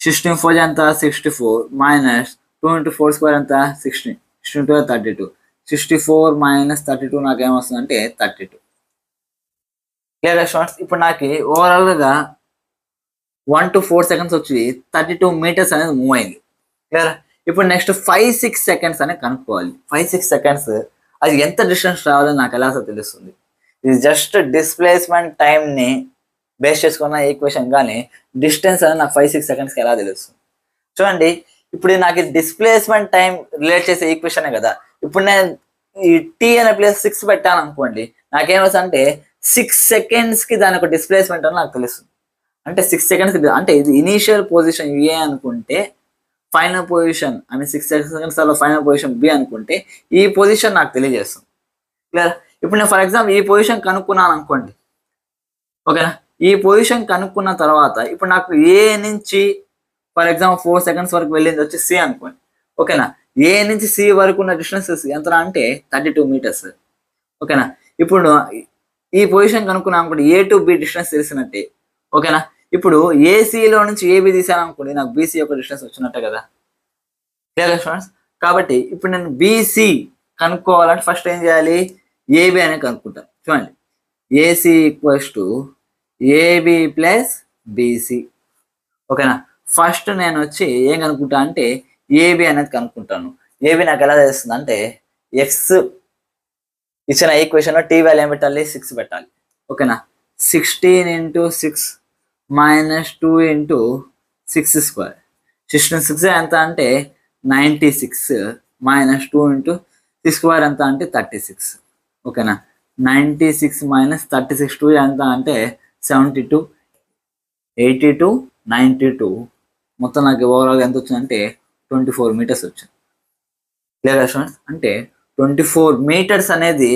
16 4 ఎంత? 64 మైనస్ 2 × 4 స్క్వేర్ ఎంత? 16. 16 32. 64 మైనస్ 32 నాకు ఏమొస్తుందంటే 32. Clear students? ఇప్పుడు నాకు ఓవరాల్గా 1 to 4 సెకండ్స్ వచ్చి 32 మీటర్స్ అనేది మూవ్ అయింది. క్లియర్? ఇప్పుడు నెక్స్ట్ 5-6 సెకండ్స్ అనేది కనుక్కోవాలి. 5-6 సెకండ్స్ అది ఎంత డిస్టెన్స్ రావాలని నాకు ఎలా తెలుస్తుంది? ఇది జస్ట్ డిస్ప్లేస్మెంట్ టైంని బేస్ చేసుకున్న ఈక్వేషన్, కానీ డిస్టెన్స్ అనేది నాకు 5-6 సెకండ్స్కి ఎలా తెలుస్తుంది? చూడండి ఇప్పుడు నాకు డిస్ప్లేస్మెంట్ టైం రిలేట్ చేసే ఈక్వేషనే కదా. ఇప్పుడు నేను ఈ టీ అనే ప్లేస్ 6 పెట్టాను అనుకోండి, నాకేమవుతుంది అంటే 6 సెకండ్స్కి దాని ఒక డిస్ప్లేస్మెంట్ అని నాకు తెలుస్తుంది. అంటే 6 సెకండ్స్ అంటే ఇది ఇనీషియల్ పొజిషన్ ఏ అనుకుంటే ఫైనల్ పొజిషన్ అని 6 సెకండ్స్ అలా ఫైనల్ పొజిషన్ బి అనుకుంటే ఈ పొజిషన్ నాకు తెలియజేస్తుంది. క్లియర్? ఇప్పుడు నేను ఫర్ ఎగ్జాంపుల్ ఈ పొజిషన్ కనుక్కున్నాను అనుకోండి, ఓకేనా? ఈ పొజిషన్ కనుక్కున్న తర్వాత ఇప్పుడు నాకు ఏ నుంచి ఫర్ ఎగ్జాంపుల్ 4 సెకండ్స్ వరకు వెళ్ళింది వచ్చి సి అనుకోండి, ఓకేనా? ఏ నుంచి సి వరకు ఉన్న డిస్టెన్స్ ఎంత అంటే 32 మీటర్స్, ఓకేనా? ఇప్పుడు ఈ పొజిషన్ కనుక్కున్నాను అనుకోండి, ఏ టు బి డిస్టెన్స్ తెలిసినట్టే, ఓకేనా? ఇప్పుడు ఏసీలో నుంచి ఏబి తీసాను అనుకోండి, నాకు బీసీ యొక్క డిస్టెన్స్ వచ్చినట్టే కదా. Clear students? కాబట్టి ఇప్పుడు నేను బీసీ కనుక్కోవాలంటే ఫస్ట్ ఏం చేయాలి? ఏబి అనేది కనుక్కుంటాను. చూడండి AC equals to AB plus BC, ఓకేనా? ఫస్ట్ నేను వచ్చి ఏం కనుక్కుంటా అంటే ఏబి అనేది కనుక్కుంటాను. ఏబి నాకు ఎలా తెలుస్తుంది అంటే ఎక్స్ ఇచ్చిన ఈక్వేషన్లో టీ వాల్యూ ఏం పెట్టాలి? 6 పెట్టాలి, ఓకేనా? 16 × 6 మైనస్ 2 × 6 స్క్వేర్. 16 6 ఎంత అంటే 96 మైనస్ 2 × 6 స్క్వేర్ ఎంత అంటే 36, ఓకేనా? 96 మైనస్ 36 2 ఎంత అంటే 72, 82, 92 మొత్తం నాకు ఓవరాల్గా ఎంత వచ్చిందంటే 24 మీటర్స్ వచ్చింది. Clear students? అంటే 24 మీటర్స్ అనేది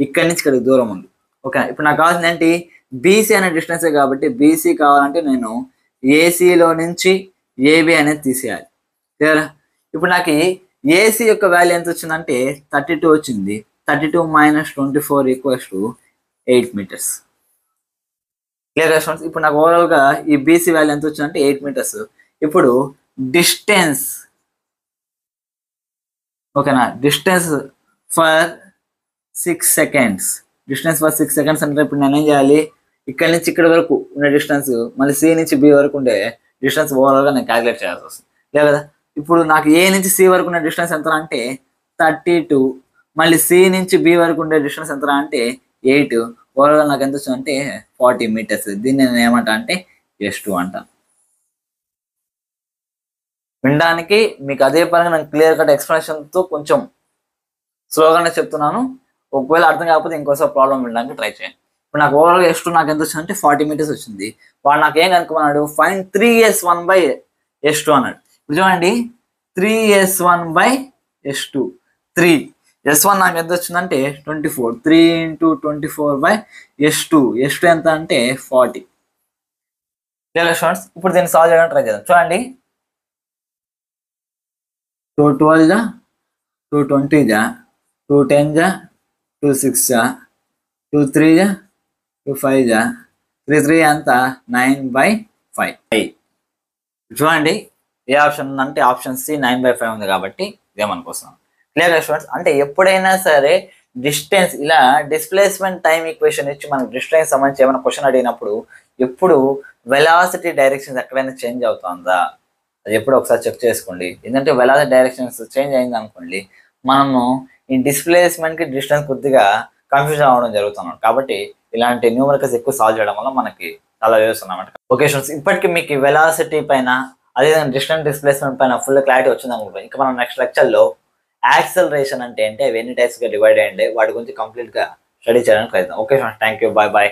ఇక్కడి నుంచి ఇక్కడికి దూరం ఉంది, ఓకే. ఇప్పుడు నాకు కావాల్సింది ఏంటి? బీసీ అనే డిస్టెన్సే కాబట్టి బీసీ కావాలంటే నేను ఏసీలో నుంచి ఏబి అనేది తీసేయాలి. క్లియర్? ఇప్పుడు నాకు ఏసీ యొక్క వాల్యూ ఎంత వచ్చిందంటే 32 వచ్చింది. 32 minus 24 equals to 8 meters. Clear students? ఇప్పుడు నాకు ఓవరాల్గా ఈ బీసీ వాల్యూ ఎంత వచ్చిందంటే 8 మీటర్స్. ఇప్పుడు డిస్టెన్స్, ఓకేనా? Distance for 6 seconds. Distance for 6 seconds అంటే ఇప్పుడు నేను ఏం చేయాలి? ఇక్కడ నుంచి ఇక్కడ వరకు ఉన్న డిస్టెన్స్ మళ్ళీ సి నుంచి బి వరకు ఉండే డిస్టెన్స్ ఓవరాల్గా నేను క్యాలిక్యులేట్ చేయాల్సి వస్తుంది, లేదు కదా? ఇప్పుడు నాకు ఏ నుంచి సి వరకు ఉన్న డిస్టెన్స్ ఎంత అంటే 32, మళ్ళీ సి నుంచి బి వరకు ఉండే డిస్టెన్స్ ఎంత అంటే 8, ఓవరాల్గా నాకు ఎంత వచ్చింది అంటే 40 మీటర్స్. దీన్ని నేను ఏమంటా అంటే S2 అంటాను. వినడానికి మీకు అదే పరంగా నేను క్లియర్ కట్ ఎక్స్ప్లెనేషన్తో కొంచెం స్లోగానే చెప్తున్నాను. ఒకవేళ అర్థం కాకపోతే ఇంకోసారి ప్రాబ్లం వినడానికి ట్రై చేయండి. ఇప్పుడు నాకు ఓవరాల్గా S2 నాకు ఎంత వచ్చిందంటే 40 మీటర్స్ వచ్చింది. వాడు నాకు ఏం కనుక్కున్నాడు? ఫైన్ 3s1/s2 అన్నాడు. ఇప్పుడు చూడండి 3s1/s2, 3s1 నాకు ఎంత వచ్చిందంటే 24, 3 × 24/s2. S2 ఎంత అంటే 40. స్టూడెంట్స్ ఇప్పుడు దీన్ని సాల్వ్ చేయడానికి ట్రై చేద్దాం. చూడండి 2 12 జా, 2 20 జా, 2 10 జా, 2 6 జా, 2 3 జా, 2 5 జా, 3 3 అంత 9/5. చూడండి ఏ ఆప్షన్ ఉందంటే ఆప్షన్ సి 9/5 ఉంది కాబట్టి ఇదేమనుకోస్తున్నాం. Clear students? అంటే ఎప్పుడైనా సరే డిస్టెన్స్ ఇలా డిస్ప్లేస్మెంట్ టైం ఈక్వేషన్ ఇచ్చి మనకు డిస్టెన్స్ సంబంధించి ఏమైనా క్వశ్చన్ అడిగినప్పుడు ఎప్పుడు వెలాసిటీ డైరెక్షన్స్ ఎక్కడైనా చేంజ్ అవుతుందా అది ఎప్పుడు ఒకసారి చెక్ చేసుకోండి. ఎందుకంటే వెలాసిటీ డైరెక్షన్స్ చేంజ్ అయింది అనుకోండి, మనము ఈ డిస్ప్లేస్మెంట్కి డిస్టెన్స్ కొద్దిగా కన్ఫ్యూజన్ అవ్వడం జరుగుతున్నాం. కాబట్టి ఇలాంటి న్యూమరికల్స్ ఎక్కువ సాల్వ్ చేయడం వల్ల మనకి చాలా చేస్తున్నామంట. ఓకే స్టూడెంట్స్, ఇప్పటికీ మీకు వెలాసిటీ పైన అదేవిధంగా డిస్టెన్స్ డిస్ప్లేస్మెంట్ పైన ఫుల్ క్లారిటీ వచ్చింది అనుకుంటున్నాం. ఇంకా మనం నెక్స్ట్ లెక్చర్లో యాక్సలరేషన్ అంటే ఏంటి, అవి ఎన్ని టైప్స్గా డివైడ్ అయ్యండి, వాటి గురించి కంప్లీట్గా స్టడీ చేయడానికి ప్రయత్నం. Okay students, thank you, bye bye.